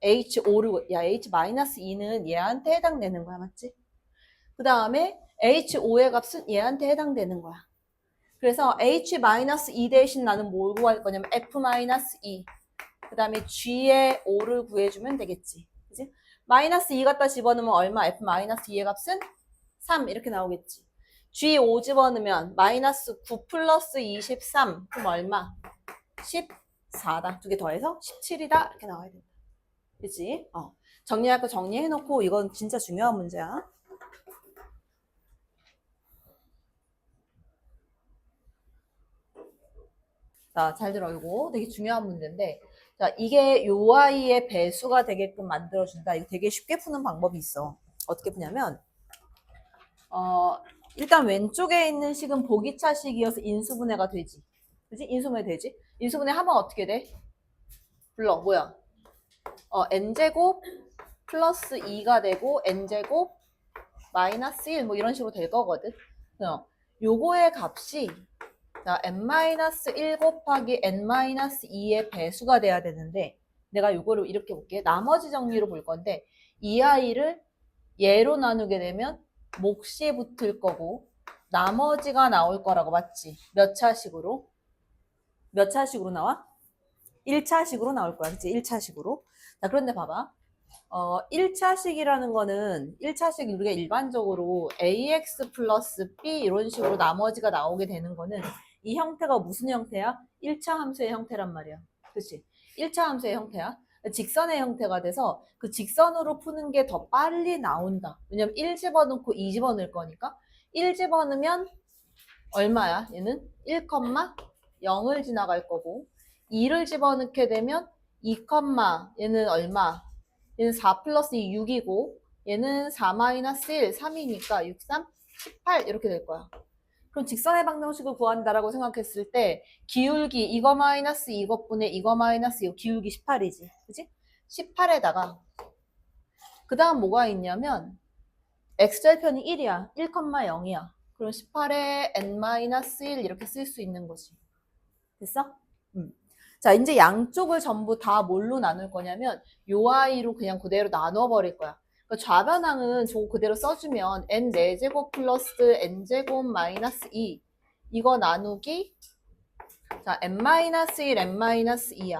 h5를, h-2는 얘한테 해당되는 거야. 맞지? 그 다음에 h5의 값은 얘한테 해당되는 거야. 그래서 h-2 대신 나는 뭘 구할 거냐면 f-2. 그 다음에 g의 5를 구해주면 되겠지. 그지? 마이너스 2 갖다 집어넣으면 얼마? f-2의 값은 3 이렇게 나오겠지. G5 집어넣으면 마이너스 9 플러스 23 그럼 얼마? 14다. 두 개 더해서 17이다. 이렇게 나와야 된다. 그치? 정리할 거 정리해놓고 이건 진짜 중요한 문제야. 자, 잘 들어. 이거 되게 중요한 문제인데 자, 이게 요 아이의 배수가 되게끔 만들어준다. 이거 되게 쉽게 푸는 방법이 있어. 어떻게 푸냐면 일단 왼쪽에 있는 식은 보기차식이어서 인수분해가 되지. 그지? 인수분해 되지? 인수분해 하면 어떻게 돼? 불러. 뭐야? n제곱 플러스 2가 되고 n제곱 마이너스 1 뭐 이런 식으로 될 거거든. 요거의 값이 자, n-1 곱하기 n-2의 배수가 돼야 되는데 내가 요거를 이렇게 볼게. 나머지 정리로 볼 건데 이 아이를 얘로 나누게 되면 몫이 붙을 거고 나머지가 나올 거라고 맞지? 몇 차식으로? 몇 차식으로 나와? 1차식으로 나올 거야. 그치? 1차식으로. 자, 그런데 봐봐. 1차식이라는 거는 1차식 우리가 일반적으로 ax 플러스 b 이런 식으로 나머지가 나오게 되는 거는 이 형태가 무슨 형태야? 1차 함수의 형태란 말이야. 그치? 1차 함수의 형태야. 직선의 형태가 돼서 그 직선으로 푸는 게 더 빨리 나온다. 왜냐면 1 집어넣고 2 집어넣을 거니까 1 집어넣으면 얼마야? 얘는 1,0을 지나갈 거고 2를 집어넣게 되면 2, 얘는 얼마? 얘는 4 플러스 2, 6이고 얘는 4 마이너스 1, 3이니까 6, 3, 18 이렇게 될 거야. 그럼 직선의 방정식을 구한다라고 생각했을 때 기울기 이거 마이너스 이것분의 이거 마이너스 이거 기울기 18이지. 그치? 18에다가 그 다음 뭐가 있냐면 x절편이 1이야. 1,0이야. 그럼 18에 n-1 이렇게 쓸 수 있는 거지. 됐어? 자, 이제 양쪽을 전부 다 뭘로 나눌 거냐면 요 아이로 그냥 그대로 나눠버릴 거야. 그러니까 좌변항은 저거 그대로 써주면 n 4제곱 플러스 n제곱 마이너스 2 이거 나누기 자 n-1, n-2야.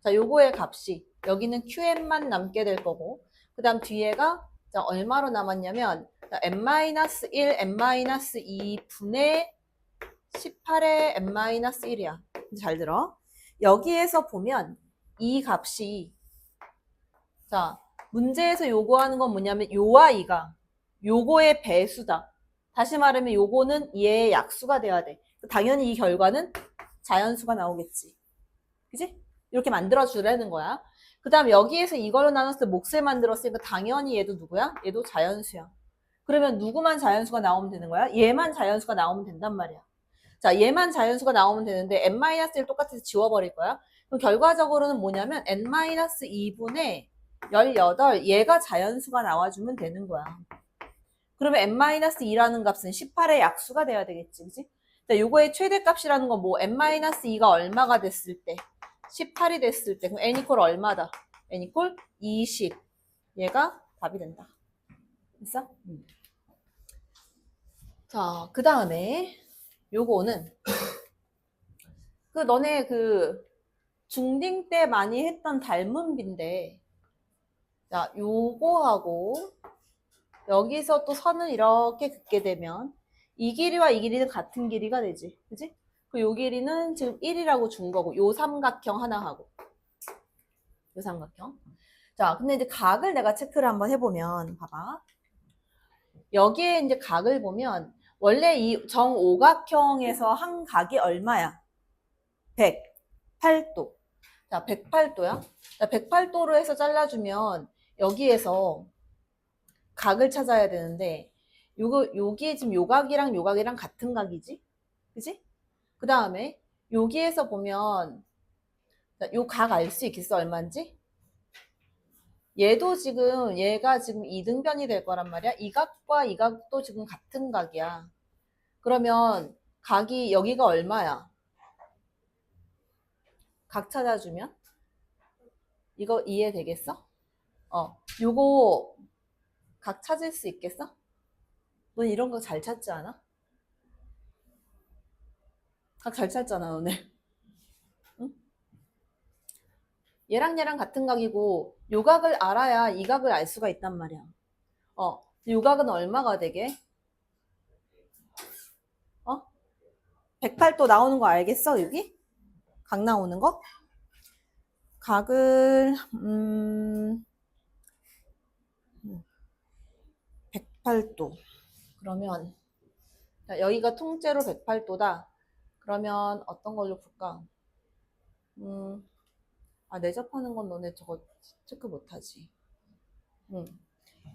자, 요거의 값이 여기는 qn만 남게 될 거고 그 다음 뒤에가 자, 얼마로 남았냐면 n-1, n-2 분의 18의 n-1이야. 잘 들어. 여기에서 보면 이 값이 자 문제에서 요구하는 건 뭐냐면 요 아이가 요거의 배수다. 다시 말하면 요거는 얘의 약수가 돼야 돼. 당연히 이 결과는 자연수가 나오겠지. 그지? 이렇게 만들어 주라는 거야. 그 다음 여기에서 이걸로 나눴을 때 몫을 만들었으니까 당연히 얘도 누구야? 얘도 자연수야. 그러면 누구만 자연수가 나오면 되는 거야? 얘만 자연수가 나오면 된단 말이야. 자, 얘만 자연수가 나오면 되는데 n-1 똑같아서 지워버릴 거야. 그럼 결과적으로는 뭐냐면 n-2분의 18 얘가 자연수가 나와주면 되는 거야. 그러면 n-2라는 값은 18의 약수가 돼야 되겠지. 그치? 자, 요거의 최대값이라는 건 뭐 n-2가 얼마가 됐을 때 18이 됐을 때 그럼 n 이퀄 얼마다? n 이퀄 20 얘가 답이 된다. 됐어? 자, 그 다음에 요거는 그 너네 그 중딩 때 많이 했던 닮은 비인데 자 요거하고 여기서 또 선을 이렇게 긋게 되면 이 길이와 이 길이는 같은 길이가 되지. 그지? 그 요 길이는 지금 1이라고 준 거고 요 삼각형 하나 하고 요 삼각형. 자 근데 이제 각을 내가 체크를 한번 해보면 봐봐. 여기에 이제 각을 보면 원래 이 정오각형에서 한 각이 얼마야? 108도. 자, 108도야. 자, 108도로 해서 잘라주면 여기에서 각을 찾아야 되는데 여기 지금 요각이랑 요각이랑 같은 각이지? 그지? 그 다음에 여기에서 보면 요 각 알 수 있겠어? 얼마인지? 얘가 지금 이등변이 될 거란 말이야. 이 각과 이 각도 지금 같은 각이야. 그러면 각이 여기가 얼마야? 각 찾아주면? 이거 이해되겠어? 요거 각 찾을 수 있겠어? 넌 이런 거 잘 찾지 않아? 각 잘 찾잖아, 너네. 응? 얘랑 같은 각이고 요 각을 알아야 이 각을 알 수가 있단 말이야. 요 각은 얼마가 되게? 108도 나오는 거 알겠어, 여기? 각 나오는 거? 각을 108도. 그러면 여기가 통째로 108도다. 그러면 어떤 걸로 풀까? 내접하는 건 너네 저거 체크 못하지.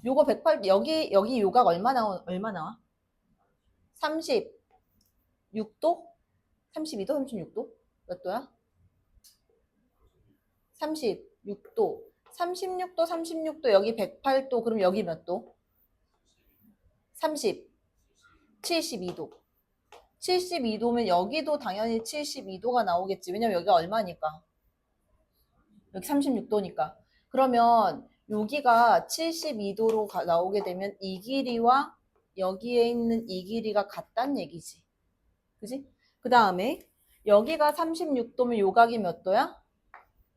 요거 108, 여기 요각 얼마 나와? 36도? 32도? 36도? 몇 도야? 36도. 36도, 여기 108도. 그럼 여기 몇 도? 72도. 72도면 여기도 당연히 72도가 나오겠지. 왜냐면 여기가 얼마니까? 여기 36도니까. 그러면 여기가 72도로 나오게 되면 이 길이와 여기에 있는 이 길이가 같다는 얘기지. 그지? 그 다음에 여기가 36도면 요각이 몇 도야?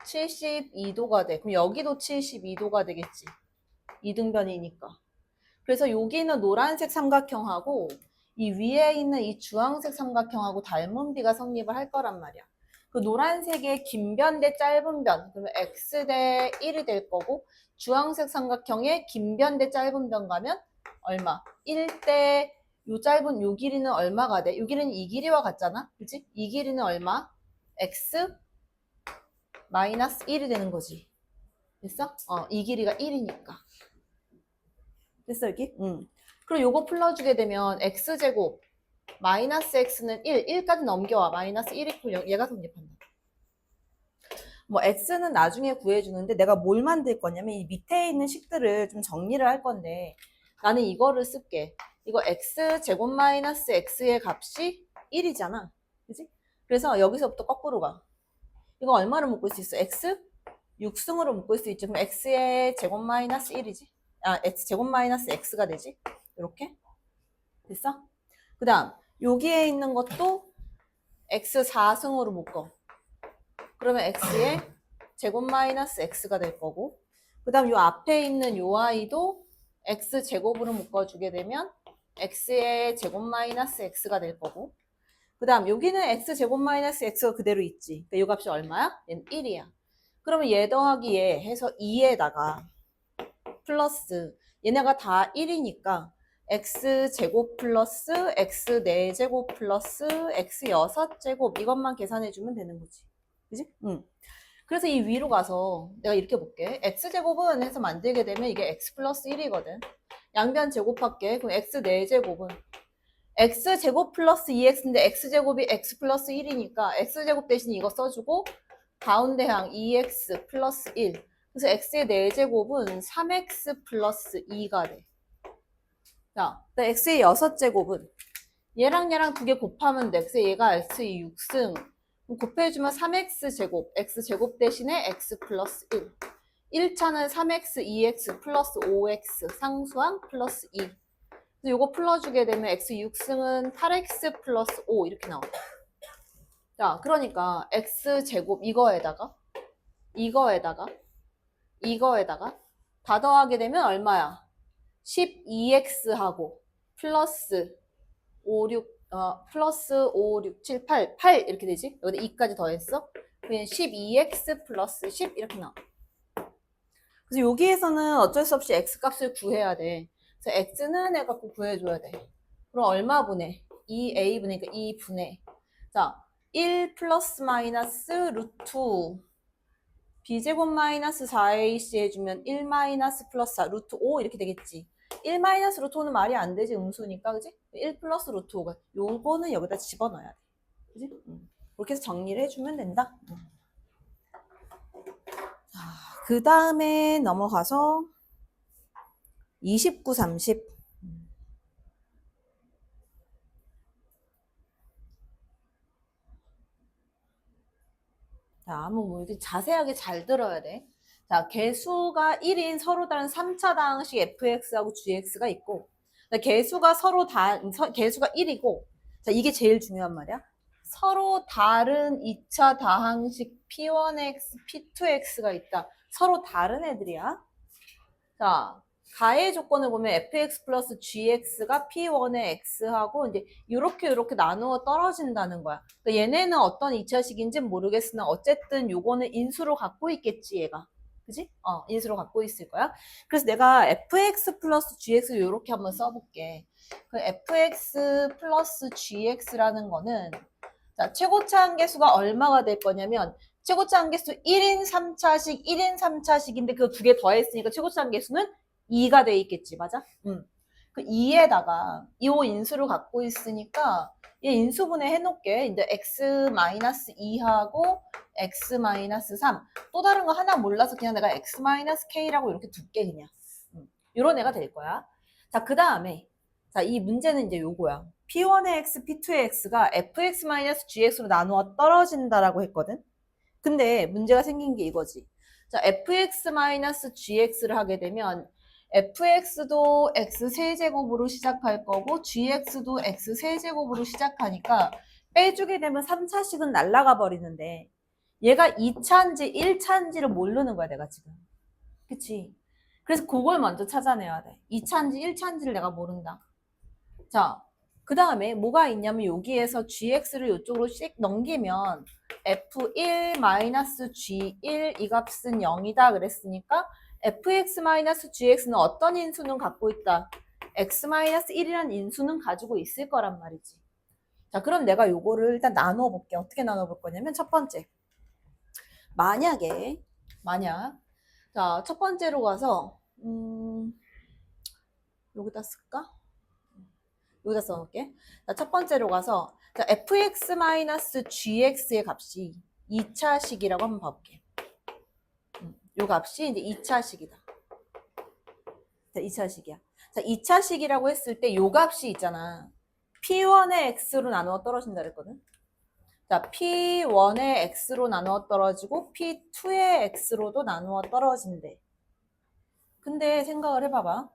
72도가 돼. 그럼 여기도 72도가 되겠지. 이등변이니까. 그래서 여기는 노란색 삼각형하고 이 위에 있는 이 주황색 삼각형하고 닮은 비가 성립을 할 거란 말이야. 그 노란색의 긴 변 대 짧은 변, 그러면 x 대 1이 될 거고, 주황색 삼각형의 긴 변 대 짧은 변 가면 얼마? 1 대 요 짧은 요 길이는 얼마가 돼? 요 길이는 이 길이와 같잖아? 그치? 이 길이는 얼마? x 마이너스 1이 되는 거지. 됐어? 이 길이가 1이니까. 됐어, 여기? 응. 그리고 요거 풀어주게 되면 x제곱 마이너스 x는 1까지 넘겨와. 마이너스 1 이퀄 0. 얘가 성립한다. 뭐 x는 나중에 구해주는데 내가 뭘 만들 거냐면 이 밑에 있는 식들을 좀 정리를 할 건데 나는 이거를 쓸게. 이거 x제곱 마이너스 x의 값이 1이잖아. 그지? 그래서 여기서부터 거꾸로 가. 이거 얼마로 묶을 수 있어? x? 6승으로 묶을 수 있지. 그럼 x의 제곱 마이너스 1이지. x 제곱 마이너스 x가 되지. 이렇게. 됐어? 그 다음 여기에 있는 것도 x 4승으로 묶어. 그러면 x의 제곱 마이너스 x가 될 거고, 그 다음 요 앞에 있는 요 아이도 x 제곱으로 묶어주게 되면 x의 제곱 마이너스 x가 될 거고, 그 다음 여기는 x 제곱 마이너스 x가 그대로 있지. 그러니까 요 값이 얼마야? 얘는 1이야. 그러면 얘 더하기 얘 해서 2에다가 플러스 얘네가 다 1이니까 x제곱 플러스 x 4제곱 플러스 x 6제곱 이것만 계산해주면 되는 거지. 그지? 응. 그래서 이 위로 가서 내가 이렇게 볼게. x제곱은 해서 만들게 되면 이게 x 플러스 1이거든. 양변 제곱할게. 그럼 x 4제곱은 x제곱 플러스 2x인데 x제곱이 x 플러스 1이니까 x제곱 대신 이거 써주고 가운데 항 2x 플러스 1. 그래서 x의 4제곱은 3x 플러스 2가 돼. 자, x의 6제곱은 얘랑 두 개 곱하면 돼. 그래서 얘가 x의 6승. 곱해주면 3x제곱. x제곱 대신에 x 플러스 1. 1차는 3x, 2x 플러스 5x 상수항 플러스 2. 그래서 요거 풀어주게 되면 x 6승은 8x 플러스 5 이렇게 나와. 자, 그러니까 x제곱 이거에다가 다 더하게 되면 얼마야? 12x하고 플러스 5, 6, 7, 8 이렇게 되지? 여기다 2까지 더했어? 그냥 12x 플러스 10 이렇게 나와. 그래서 여기에서는 어쩔 수 없이 x 값을 구해야 돼. 그래서 x는 해갖고 구해줘야 돼. 그럼 얼마 분해? 2a 분해, 그러니까 2분해. 자, 1 플러스 마이너스 루트 b제곱 마이너스 4ac 해주면 1 마이너스 플러스 4 루트 5 이렇게 되겠지. 1 마이너스 루트 5는 말이 안 되지, 음수니까, 그지? 1 플러스 루트 5가 요거는 여기다 집어넣어야 돼, 그지? 그렇게 해서 정리를 해주면 된다. 자, 그 다음에 넘어가서 29, 30. 자, 한번 뭐 이렇게 자세하게 잘 들어야 돼. 자, 개수가 1인 서로 다른 3차 다항식 fx하고 gx가 있고, 개수가 개수가 1이고, 자, 이게 제일 중요한 말이야. 서로 다른 2차 다항식 p1x, p2x가 있다. 서로 다른 애들이야. 자, 가해 조건을 보면 fx 플러스 gx가 p1의 x하고 이제 이렇게 나누어 떨어진다는 거야. 그러니까 얘네는 어떤 2차식인지는 모르겠으나 어쨌든 요거는 인수로 갖고 있겠지, 얘가. 그지? 인수로 갖고 있을 거야. 그래서 내가 fx 플러스 gx 요렇게 한번 써볼게. 그 fx 플러스 gx라는 거는 자, 최고차 한계수가 얼마가 될 거냐면 최고차 한계수 1인 3차식, 1인 3차식인데 그거 두 개 더했으니까 최고차 한계수는 2가 돼 있겠지, 맞아? 그 2에다가 이 인수를 갖고 있으니까 얘 인수분해 해놓을게. 이제 x-2하고 x-3. 또 다른 거 하나 몰라서 그냥 내가 x-k라고 이렇게 둘게, 그냥. 이런 애가 될 거야. 자, 그 다음에 자, 이 문제는 이제 요거야. p1의 x, p2의 x가 fx-gx로 나누어 떨어진다라고 했거든. 근데 문제가 생긴 게 이거지. 자, fx-gx를 하게 되면 fx도 x세제곱으로 시작할 거고 gx도 x세제곱으로 시작하니까 빼주게 되면 3차식은 날아가 버리는데 얘가 2차인지 1차인지를 모르는 거야, 내가 지금. 그치? 그래서 그걸 먼저 찾아내야 돼. 2차인지 1차인지를 내가 모른다. 자, 그 다음에 뭐가 있냐면 여기에서 gx를 이쪽으로 씩 넘기면 f1-g1 이 값은 0이다 그랬으니까 fx-gx는 어떤 인수는 갖고 있다? x-1이라는 인수는 가지고 있을 거란 말이지. 자, 그럼 내가 요거를 일단 나눠 볼게. 어떻게 나눠 볼 거냐면 첫 번째. 만약 자, 첫 번째로 가서 여기다 쓸까? 여기다 써놓을게. 자, 첫 번째로 가서 자, fx-gx의 값이 2차식이라고 한번 봐볼게. 요 값이 이제 2차식이다. 자, 2차식이야. 자, 2차식이라고 했을 때 요 값이 있잖아. p1의 x로 나누어 떨어진다 그랬거든. 자, p1의 x로 나누어 떨어지고 p2의 x로도 나누어 떨어진대. 근데 생각을 해봐봐.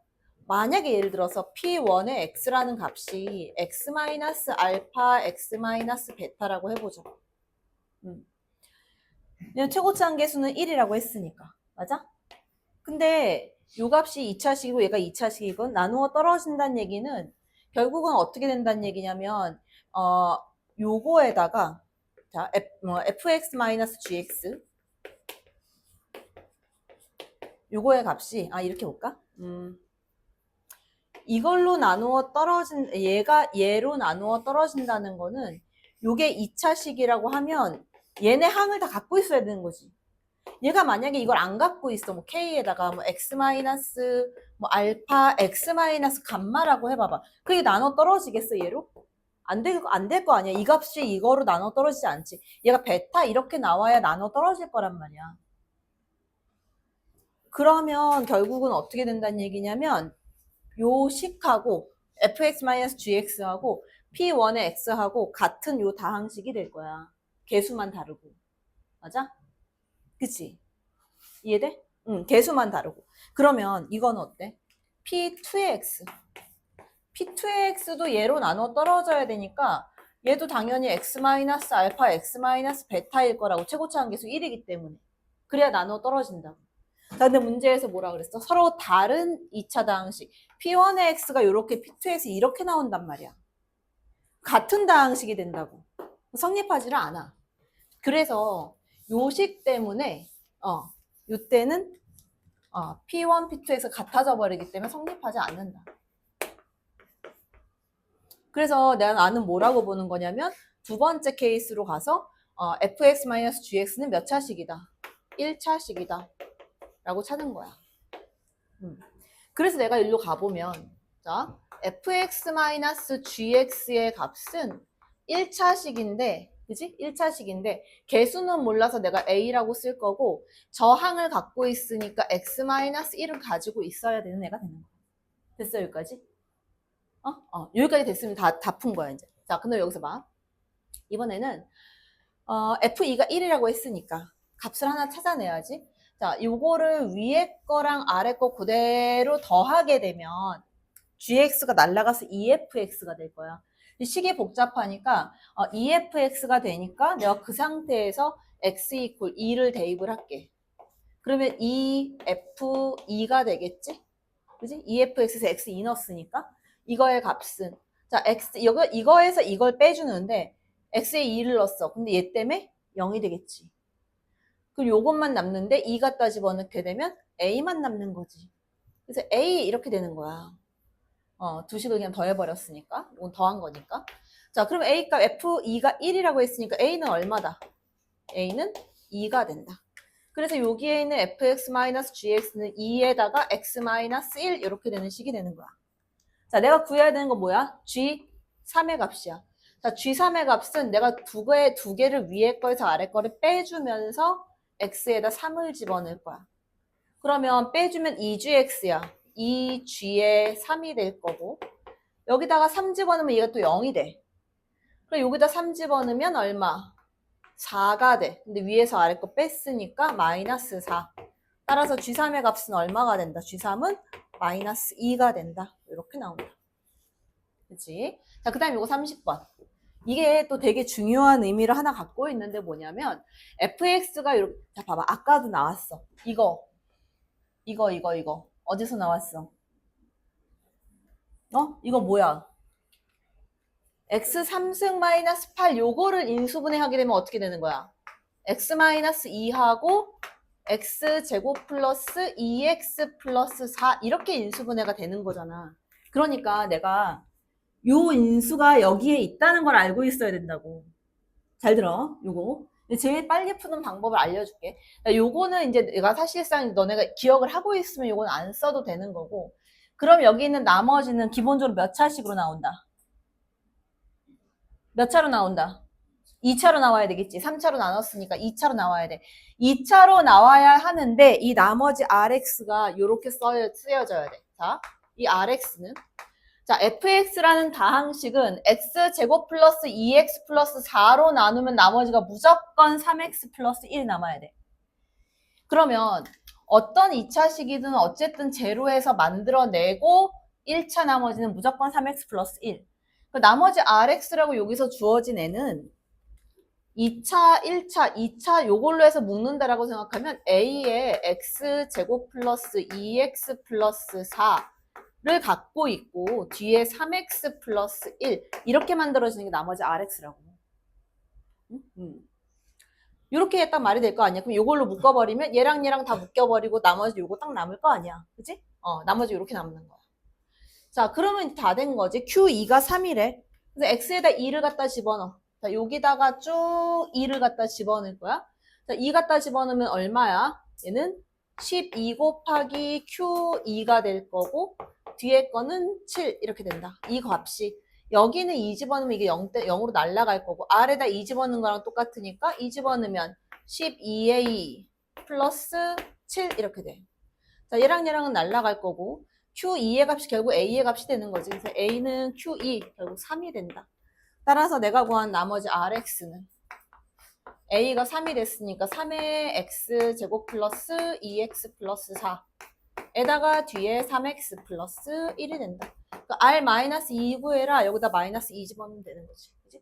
만약에 예를 들어서 p1의 x라는 값이 x-알파, x-베타라고 해보자. 최고치 한계수는 1이라고 했으니까. 맞아? 근데 요 값이 2차식이고 얘가 2차식이고 나누어 떨어진다는 얘기는 결국은 어떻게 된다는 얘기냐면 요거에다가 자, fx-gx 요거의 값이 이렇게 볼까? 이걸로 나누어 떨어진 얘가 얘로 나누어 떨어진다는 거는 요게 2차식이라고 하면 얘네 항을 다 갖고 있어야 되는 거지. 얘가 만약에 이걸 안 갖고 있어, 뭐 k에다가 뭐 x 마이너스 뭐 알파 x 마이너스 감마라고 해봐봐. 그게 나눠 떨어지겠어 얘로? 안 될 거 아니야. 이 값이 이거로 나눠 떨어지지 않지. 얘가 베타 이렇게 나와야 나눠 떨어질 거란 말이야. 그러면 결국은 어떻게 된다는 얘기냐면 요 식하고 fx-gx하고 p1의 x하고 같은 요 다항식이 될 거야. 개수만 다르고. 맞아? 그치? 이해돼? 응, 개수만 다르고. 그러면 이건 어때? p2의 x. p2의 x도 얘로 나눠 떨어져야 되니까 얘도 당연히 x-알파, x-베타일 거라고. 최고차 한계수 1이기 때문에. 그래야 나눠 떨어진다고. 자, 근데 문제에서 뭐라 그랬어? 서로 다른 2차 다항식. P1의 x가 이렇게, P2의 x 이렇게 나온단 말이야. 같은 다항식이 된다고. 성립하지를 않아. 그래서 요식 때문에 요때는 P1, P2에서 같아져 버리기 때문에 성립하지 않는다. 그래서 나는 뭐라고 보는 거냐면 두 번째 케이스로 가서 fx-gx는 몇 차식이다? 1차식이다 라고 찾는 거야. 그래서 내가 일로 가보면 자 fx-gx의 값은 1차식인데 그지? 1차식인데 개수는 몰라서 내가 a라고 쓸 거고 저항을 갖고 있으니까 x-1을 가지고 있어야 되는 애가 되는 거야. 됐어 여기까지? 여기까지 됐으면 다 푼 거야 이제. 자 근데 여기서 봐. 이번에는 f2가 1이라고 했으니까 값을 하나 찾아내야지. 자, 요거를 위에 거랑 아래 거 그대로 더하게 되면 gx가 날라가서 efx가 될 거야. 식이 복잡하니까 efx가 되니까 내가 그 상태에서 x 이퀄 2를 대입을 할게. 그러면 EF2가 되겠지? 그지? EFX에서 x2 넣었으니까 이거의 값은 자, 이거에서 이걸 빼주는데 x에 2를 넣었어. 근데 얘 때문에 0이 되겠지. 그럼 요것만 남는데 2 갖다 집어넣게 되면 a만 남는 거지. 그래서 a 이렇게 되는 거야. 두 식을 그냥 더해버렸으니까. 이건 더한 거니까. 자, 그럼 a 값 f2가 1이라고 했으니까 a는 얼마다? a는 2가 된다. 그래서 여기에 있는 fx-gx는 2에다가 x-1 이렇게 되는 식이 되는 거야. 자, 내가 구해야 되는 건 뭐야? g3의 값이야. 자, g3의 값은 내가 두 개를 위에 거에서 아래 거를 빼주면서 x에다 3을 집어넣을 거야. 그러면 빼주면 2gx야. 2g에 3이 될 거고 여기다가 3 집어넣으면 얘가 또 0이 돼. 그럼 여기다 3 집어넣으면 얼마? 4가 돼. 근데 위에서 아래 거 뺐으니까 마이너스 4. 따라서 g3의 값은 얼마가 된다? g3은 마이너스 2가 된다. 이렇게 나온다. 그치? 자, 그 다음에 이거 30번. 이게 또 되게 중요한 의미를 하나 갖고 있는데 뭐냐면 fx가 이렇게 자 봐봐 아까도 나왔어. 이거 어디서 나왔어? 이거 뭐야? x 3승 마이너스 8 요거를 인수분해 하게 되면 어떻게 되는 거야? x 마이너스 2하고 x 제곱 플러스 2x 플러스 4 이렇게 인수분해가 되는 거잖아. 그러니까 내가 요 인수가 여기에 있다는 걸 알고 있어야 된다고. 잘 들어, 요거. 제일 빨리 푸는 방법을 알려줄게. 요거는 이제 내가 사실상 너네가 기억을 하고 있으면 요건 안 써도 되는 거고. 그럼 여기 있는 나머지는 기본적으로 몇 차식으로 나온다? 몇 차로 나온다? 2차로 나와야 되겠지. 3차로 나눴으니까 2차로 나와야 돼. 2차로 나와야 하는데 이 나머지 RX가 이렇게 쓰여져야 돼. 자, 이 RX는 자, fx라는 다항식은 x제곱 플러스 2x 플러스 4로 나누면 나머지가 무조건 3x 플러스 1 남아야 돼. 그러면 어떤 2차식이든 어쨌든 제로에서 만들어내고 1차 나머지는 무조건 3x 플러스 1. 그 나머지 rx라고 여기서 주어진 애는 2차, 1차, 2차 요걸로 해서 묶는다라고 생각하면 a의 x제곱 플러스 2x 플러스 4를 갖고 있고 뒤에 3x 플러스 1 이렇게 만들어지는 게 나머지 rx라고. 이렇게 했단 말이 될 거 아니야. 그럼 이걸로 묶어버리면 얘랑 얘랑 다 묶여버리고 나머지 요거 딱 남을 거 아니야. 그치? 나머지 이렇게 남는 거야. 자, 그러면 다 된 거지. Q2가 3이래. 그래서 X에다 2를 갖다 집어넣어. 자, 여기다가 쭉 2를 갖다 집어넣을 거야. 자, 2 갖다 집어넣으면 얼마야? 얘는 12 곱하기 Q2가 될 거고 뒤에 거는 7 이렇게 된다. 이 값이. 여기는 2 집어넣으면 이게 0으로 날아갈 거고 아래다 2 집어넣는 거랑 똑같으니까 2 집어넣으면 12a 플러스 7 이렇게 돼. 자, 얘랑 얘랑은 날아갈 거고 Q2의 값이 결국 A의 값이 되는 거지. 그래서 A는 Q2 결국 3이 된다. 따라서 내가 구한 나머지 RX는 A가 3이 됐으니까 3의 X 제곱 플러스 2X 플러스 4 에다가 뒤에 3X 플러스 1이 된다. 그러니까 R 마이너스 2 구해라. 여기다 마이너스 2 집어넣으면 되는 거지. 그치?